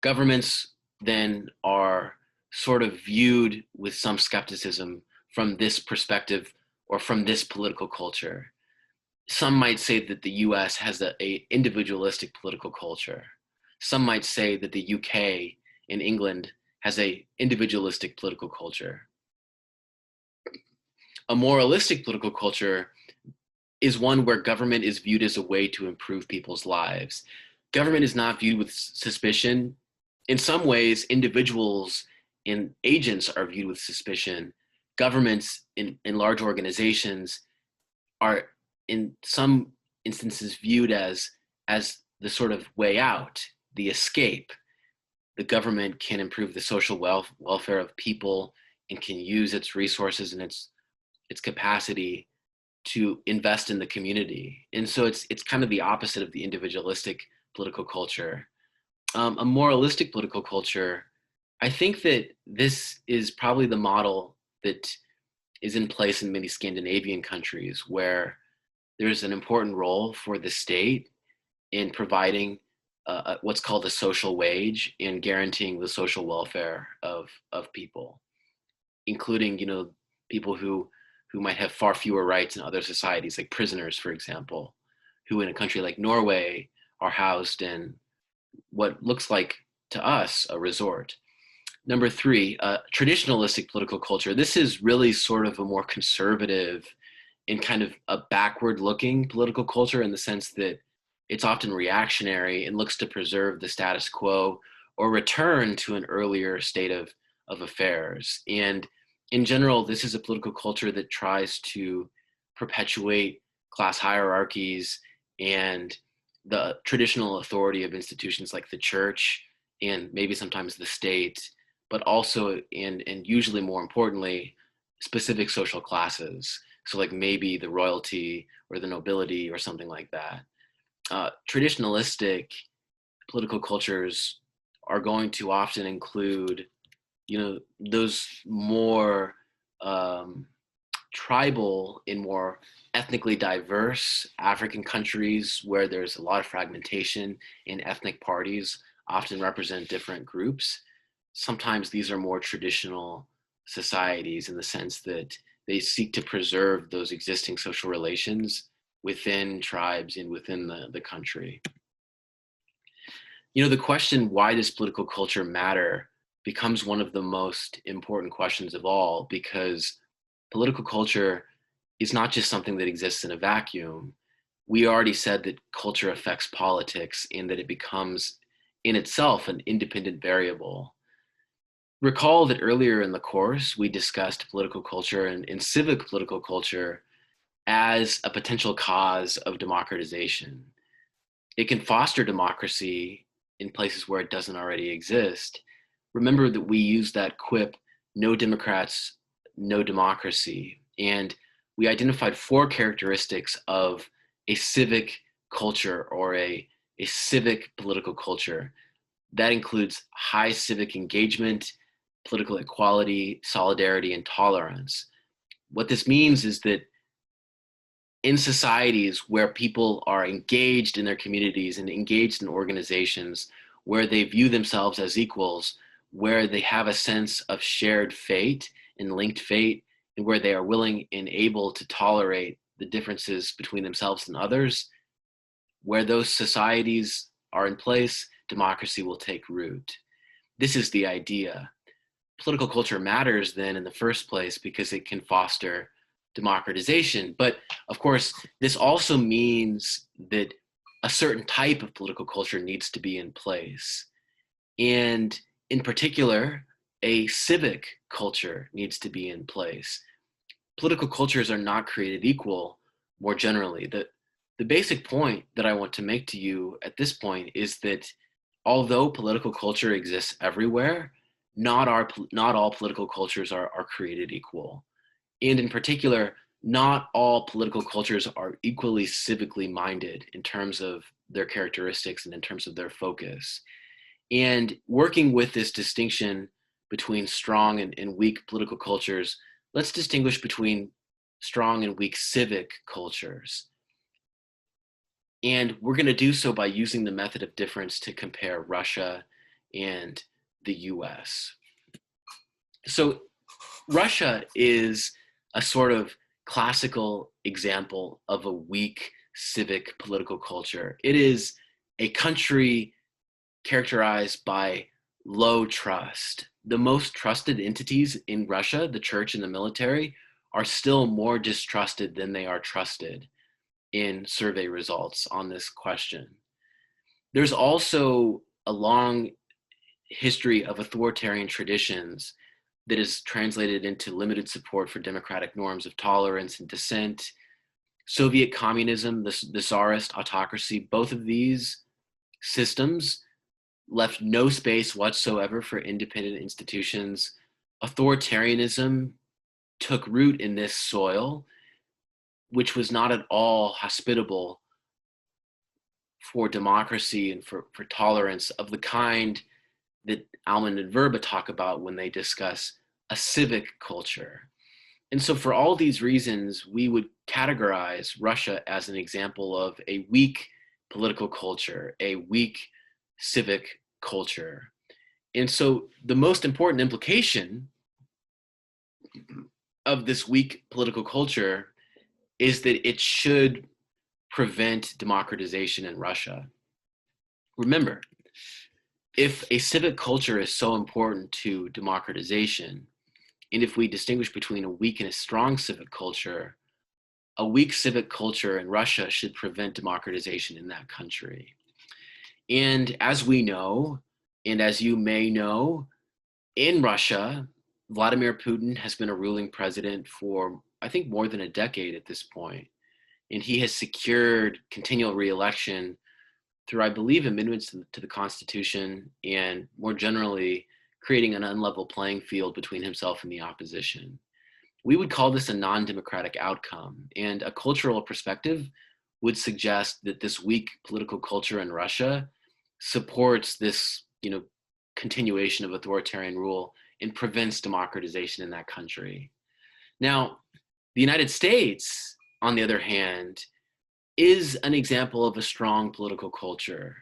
Governments then are sort of viewed with some skepticism from this perspective or from this political culture. Some might say that the US has an individualistic political culture. Some might say that the UK and England has an individualistic political culture. A moralistic political culture is one where government is viewed as a way to improve people's lives. Government is not viewed with suspicion. In some ways, individuals and agents are viewed with suspicion. Governments in large organizations are in some instances viewed as the sort of way out, the escape. The government can improve the social welfare of people and can use its resources and its capacity to invest in the community. And so it's kind of the opposite of the individualistic political culture. A moralistic political culture, I think that this is probably the model that is in place in many Scandinavian countries, where there's an important role for the state in providing what's called a social wage and guaranteeing the social welfare of people, including, people who might have far fewer rights in other societies, like prisoners, for example, who in a country like Norway are housed in what looks like to us a resort. Number three, traditionalistic political culture. This is really sort of a more conservative and kind of a backward looking political culture, in the sense that it's often reactionary and looks to preserve the status quo or return to an earlier state of affairs. And in general, this is a political culture that tries to perpetuate class hierarchies and the traditional authority of institutions like the church and maybe sometimes the state, but also, and usually more importantly, specific social classes. So like maybe the royalty or the nobility or something like that. Traditionalistic political cultures are going to often include, those more tribal and more ethnically diverse African countries where there's a lot of fragmentation, and ethnic parties often represent different groups. Sometimes these are more traditional societies in the sense that they seek to preserve those existing social relations within tribes and within the country. The question, why does political culture matter, becomes one of the most important questions of all, because political culture is not just something that exists in a vacuum. We already said that culture affects politics and that it becomes in itself an independent variable. Recall that earlier in the course, we discussed political culture and civic political culture as a potential cause of democratization. It can foster democracy in places where it doesn't already exist. Remember that we use that quip, no Democrats, no democracy. And we identified 4 characteristics of a civic culture or a civic political culture. That includes high civic engagement, political equality, solidarity, and tolerance. What this means is that in societies where people are engaged in their communities and engaged in organizations where they view themselves as equals, where they have a sense of shared fate and linked fate, and where they are willing and able to tolerate the differences between themselves and others, where those societies are in place, democracy will take root. This is the idea. Political culture matters then in the first place because it can foster democratization. But of course, this also means that a certain type of political culture needs to be in place. And in particular, a civic culture needs to be in place. Political cultures are not created equal more generally. The basic point that I want to make to you at this point is that although political culture exists everywhere, not all political cultures are created equal. And in particular, not all political cultures are equally civically minded in terms of their characteristics and in terms of their focus. And working with this distinction between strong and weak political cultures, let's distinguish between strong and weak civic cultures. And we're going to do so by using the method of difference to compare Russia and the US. So Russia is a sort of classical example of a weak civic political culture. It is a country characterized by low trust. The most trusted entities in Russia, the church and the military, are still more distrusted than they are trusted in survey results on this question. There's also a long history of authoritarian traditions that is translated into limited support for democratic norms of tolerance and dissent. Soviet communism, the Tsarist autocracy, both of these systems left no space whatsoever for independent institutions. Authoritarianism took root in this soil, which was not at all hospitable for democracy and for tolerance of the kind that Alman and Verba talk about when they discuss a civic culture. And so for all these reasons, we would categorize Russia as an example of a weak political culture, a weak civic culture. And so the most important implication of this weak political culture is that it should prevent democratization in Russia. Remember, if a civic culture is so important to democratization, and if we distinguish between a weak and a strong civic culture, a weak civic culture in Russia should prevent democratization in that country. And as we know, and as you may know, in Russia, Vladimir Putin has been a ruling president for, I think, more than a decade at this point. And he has secured continual re-election through, I believe, amendments to the Constitution and more generally creating an unlevel playing field between himself and the opposition. We would call this a non-democratic outcome, and a cultural perspective would suggest that this weak political culture in Russia supports this, continuation of authoritarian rule and prevents democratization in that country. Now, the United States, on the other hand, is an example of a strong political culture.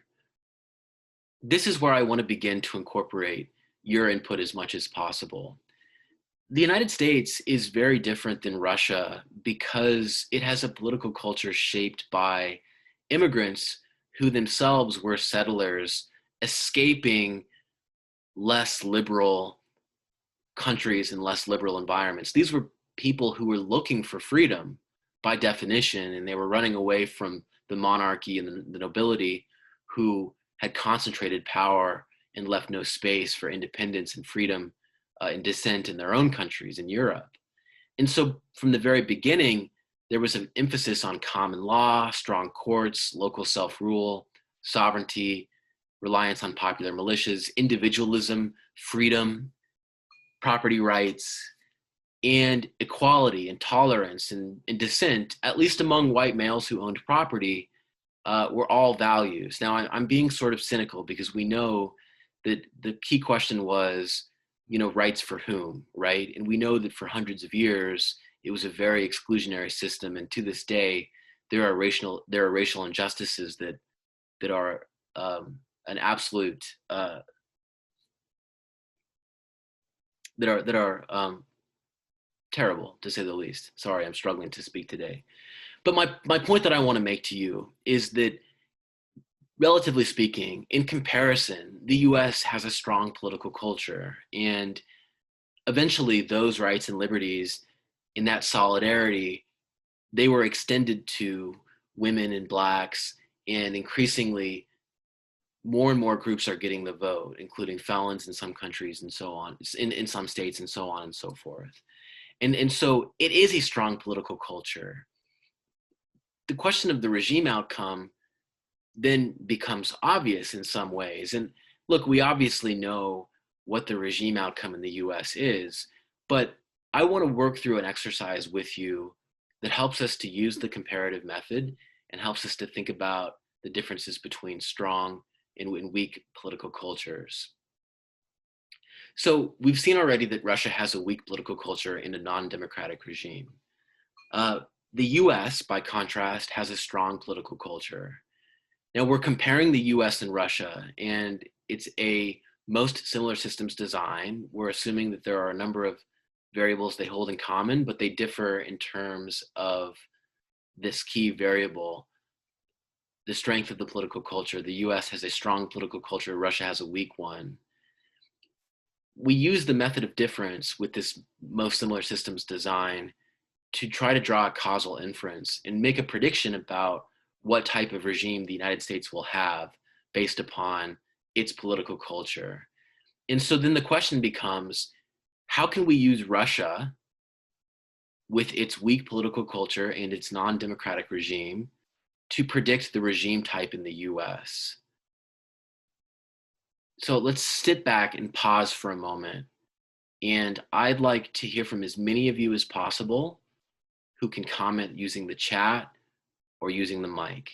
This is where I want to begin to incorporate your input as much as possible. The United States is very different than Russia because it has a political culture shaped by immigrants who themselves were settlers escaping less liberal countries and less liberal environments. These were people who were looking for freedom by definition, and they were running away from the monarchy and the nobility who had concentrated power and left no space for independence and freedom and dissent in their own countries in Europe. And so from the very beginning, there was an emphasis on common law, strong courts, local self-rule, sovereignty, reliance on popular militias, individualism, freedom, property rights, and equality and tolerance and dissent, at least among white males who owned property, were all values. Now, I'm being sort of cynical because we know that the key question was, rights for whom, right? And we know that for hundreds of years, it was a very exclusionary system. And to this day, there are racial injustices that are an absolute, that are terrible, to say the least. Sorry, I'm struggling to speak today. But my point that I want to make to you is that, relatively speaking, in comparison, the US has a strong political culture. And eventually, those rights and liberties, in that solidarity, they were extended to women and blacks, and increasingly more and more groups are getting the vote, including felons in some countries and so on, in some states and so on and so forth. And so it is a strong political culture. The question of the regime outcome then becomes obvious in some ways. And look, we obviously know what the regime outcome in the US is, but I want to work through an exercise with you that helps us to use the comparative method and helps us to think about the differences between strong and weak political cultures. So we've seen already that Russia has a weak political culture in a non-democratic regime. Uh, the US, by contrast, has a strong political culture. Now we're comparing the US and Russia, and it's a most similar systems design. We're assuming that there are a number of variables they hold in common, but they differ in terms of this key variable, the strength of the political culture. The US has a strong political culture, Russia has a weak one. We use the method of difference with this most similar systems design to try to draw a causal inference and make a prediction about what type of regime the United States will have based upon its political culture. And so then the question becomes, how can we use Russia with its weak political culture and its non-democratic regime to predict the regime type in the US? So let's sit back and pause for a moment. And I'd like to hear from as many of you as possible who can comment using the chat or using the mic.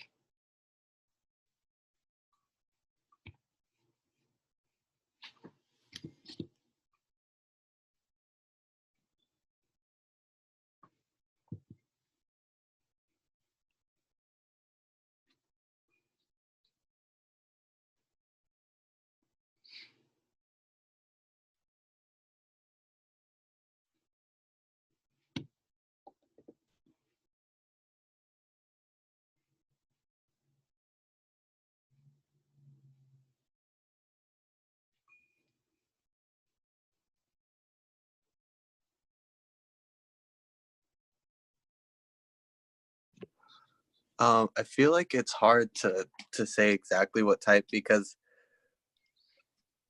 I feel like it's hard to say exactly what type, because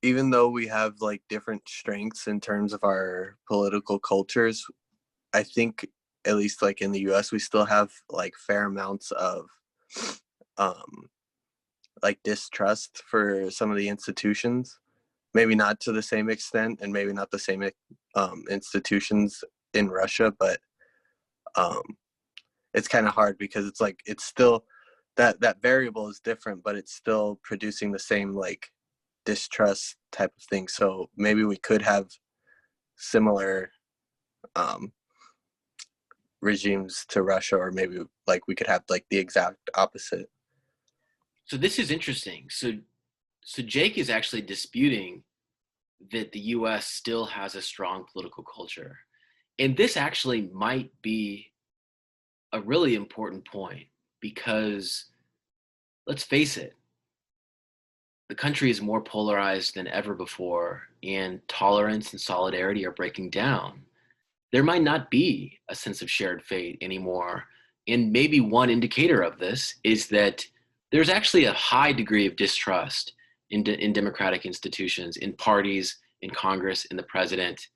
even though we have like different strengths in terms of our political cultures, I think at least like in the US we still have like fair amounts of um like distrust for some of the institutions. Maybe not to the same extent, and maybe not the same institutions in Russia, but um it's kind of hard because it's like it's still that variable is different, but it's still producing the same like distrust type of thing. So maybe we could have similar um, regimes to Russia, or maybe like we could have like the exact opposite. So this is interesting. So Jake is actually disputing that the US still has a strong political culture. And this actually might be a really important point, because let's face it, the country is more polarized than ever before, and tolerance and solidarity are breaking down. There might not be a sense of shared fate anymore. And maybe one indicator of this is that there's actually a high degree of distrust in democratic institutions, in parties, in Congress, in the president.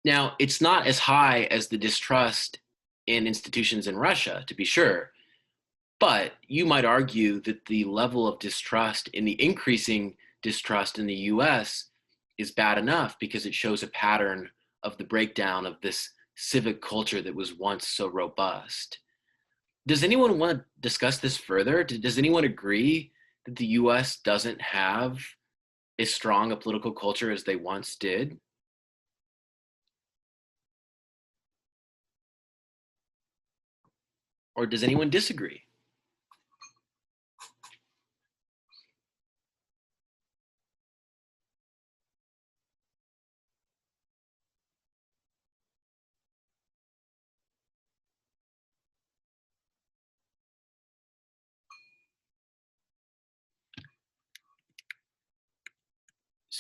Now, it's not as high as the distrust in institutions in Russia, to be sure, but you might argue that the level of distrust and the increasing distrust in the US is bad enough, because it shows a pattern of the breakdown of this civic culture that was once so robust. Does anyone want to discuss this further? Does anyone agree that the US doesn't have as strong a political culture as they once did? Or does anyone disagree?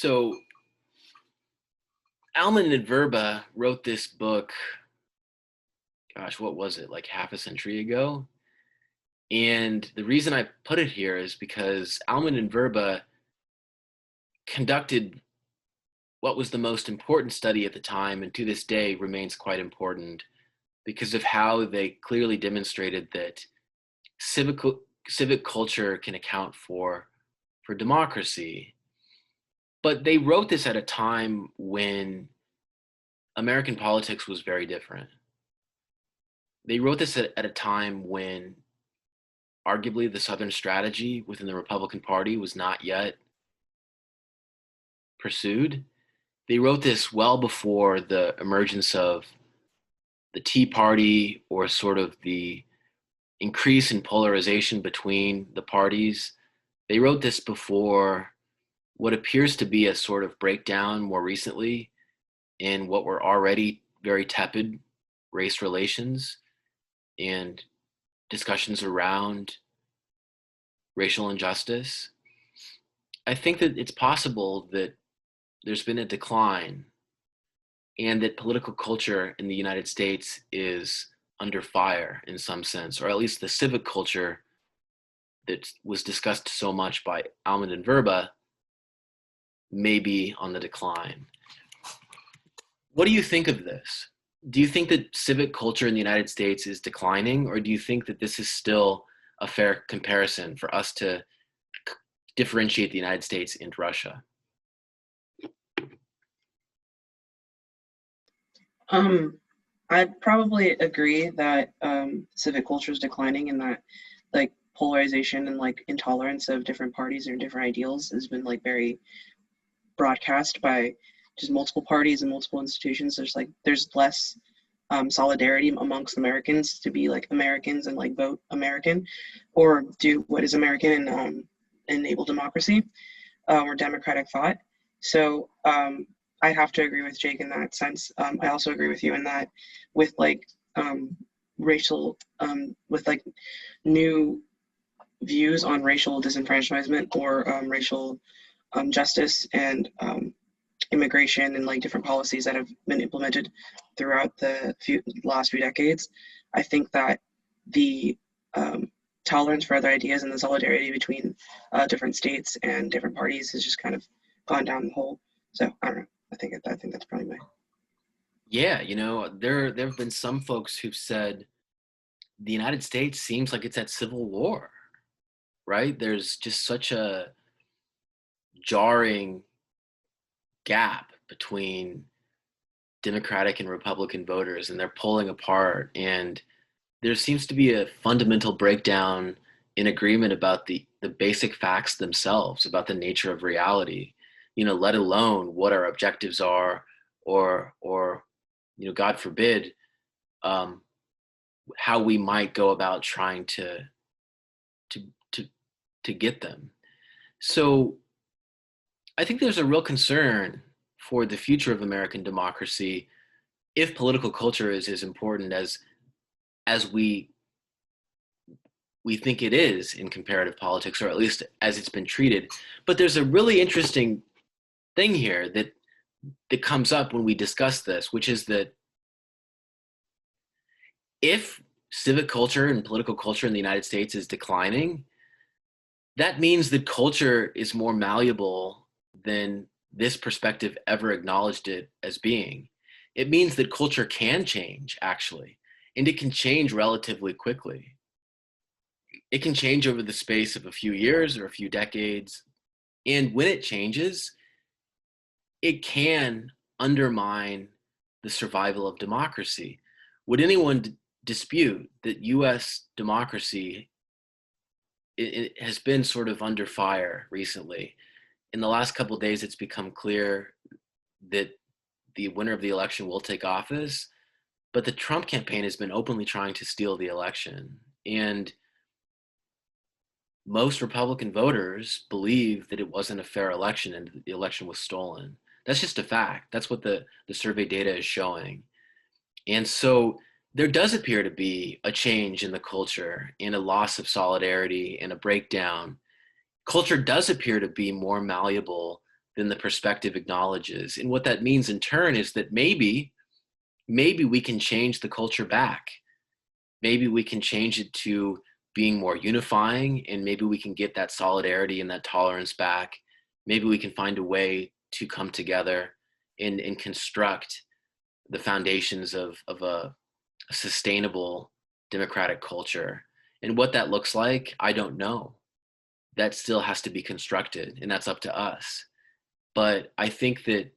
So Alman and Verba wrote this book, gosh, what was it, like half a century ago? And the reason I put it here is because Alman and Verba conducted what was the most important study at the time, and to this day remains quite important, because of how they clearly demonstrated that civic civic culture can account for democracy. But they wrote this at a time when American politics was very different. They wrote this at a time when arguably the Southern strategy within the Republican Party was not yet pursued. They wrote this well before the emergence of the Tea Party, or sort of the increase in polarization between the parties. They wrote this before what appears to be a sort of breakdown more recently in what were already very tepid race relations and discussions around racial injustice. I think that it's possible that there's been a decline, and that political culture in the United States is under fire in some sense, or at least the civic culture that was discussed so much by Almond and Verba may be on the decline. What do you think of this? Do you think that civic culture in the United States is declining, or do you think that this is still a fair comparison for us to differentiate the United States and Russia? I'd probably agree that civic culture is declining, and that like polarization and like intolerance of different parties or different ideals has been like very broadcast by just multiple parties and multiple institutions. There's less solidarity amongst Americans to be like Americans and like vote American, or do what is American and enable democracy or democratic thought. So I have to agree with Jake in that sense. I also agree with you in that with like racial, with like new views on racial disenfranchisement or racial justice and immigration and like different policies that have been implemented throughout the last few decades. I think that the tolerance for other ideas and the solidarity between different states and different parties has just kind of gone down the hole. So I don't know. I think that's probably my. Yeah, you know, there have been some folks who've said the United States seems like it's at civil war, right? There's just such a jarring gap between Democratic and Republican voters, and they're pulling apart. And there seems to be a fundamental breakdown in agreement about the basic facts themselves, about the nature of reality, you know, let alone what our objectives are, or you know, God forbid, how we might go about trying to get them. So I think there's a real concern for the future of American democracy if political culture is as important as we think it is in comparative politics, or at least as it's been treated. But there's a really interesting thing here that comes up when we discuss this, which is that if civic culture and political culture in the United States is declining, that means that culture is more malleable than this perspective ever acknowledged it as being. It means that culture can change, actually, and it can change relatively quickly. It can change over the space of a few years or a few decades. And when it changes, it can undermine the survival of democracy. Would anyone dispute that US democracy it has been sort of under fire recently? In the last couple of days, it's become clear that the winner of the election will take office, but the Trump campaign has been openly trying to steal the election. And most Republican voters believe that it wasn't a fair election and the election was stolen. That's just a fact. That's what the survey data is showing. And so there does appear to be a change in the culture and a loss of solidarity and a breakdown. Culture does appear to be more malleable than the perspective acknowledges. And what that means in turn is that maybe we can change the culture back. Maybe we can change it to being more unifying, and maybe we can get that solidarity and that tolerance back. Maybe we can find a way to come together and construct the foundations of a sustainable democratic culture. And what that looks like, I don't know. That still has to be constructed, and that's up to us. But I think that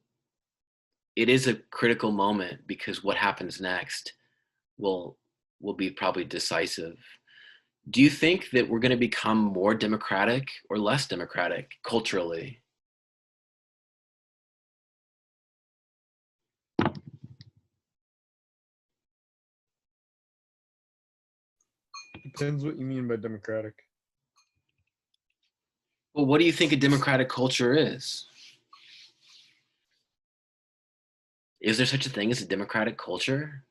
it is a critical moment, because what happens next will be probably decisive. Do you think that we're going to become more democratic or less democratic culturally? Depends what you mean by democratic. Well, what do you think a democratic culture is? Is there such a thing as a democratic culture?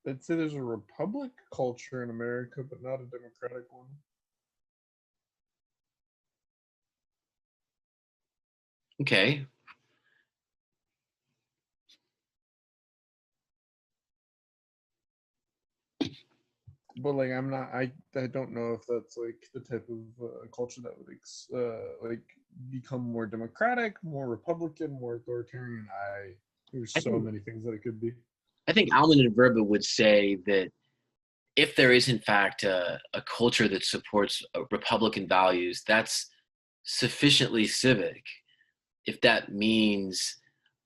I'd say there's a republic culture in America, but not a democratic one. Okay. But like, I don't know if that's like the type of culture that would like become more democratic, more Republican, more authoritarian. There's so many things that it could be. I think Alman and Verba would say that if there is in fact a culture that supports Republican values, that's sufficiently civic. If that means,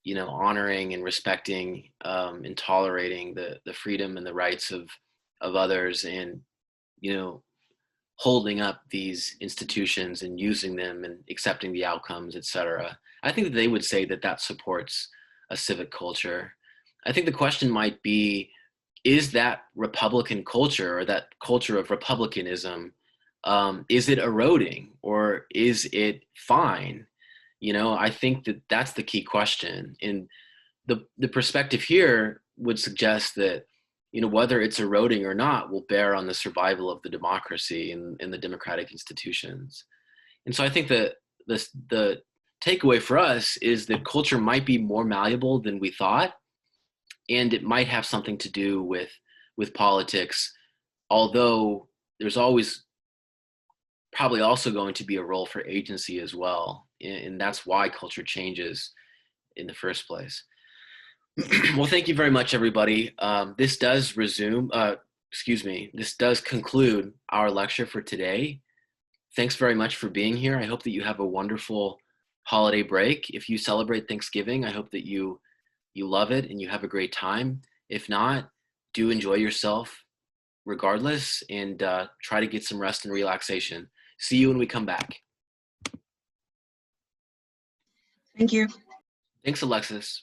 you know, honoring and respecting and tolerating the freedom and the rights of others, and, you know, holding up these institutions and using them and accepting the outcomes, etc. I think that they would say that that supports a civic culture. I think the question might be, is that Republican culture, or that culture of republicanism, is it eroding, or is it fine? You know, I think that that's the key question. And the perspective here would suggest that, you know, whether it's eroding or not will bear on the survival of the democracy and the democratic institutions. And so I think that the takeaway for us is that culture might be more malleable than we thought, and it might have something to do with politics, although there's always probably also going to be a role for agency as well. And that's why culture changes in the first place. Well, thank you very much, everybody. This does conclude our lecture for today. Thanks very much for being here. I hope that you have a wonderful holiday break. If you celebrate Thanksgiving, I hope that you love it and you have a great time. If not, do enjoy yourself regardless, and try to get some rest and relaxation. See you when we come back. Thank you. Thanks, Alexis.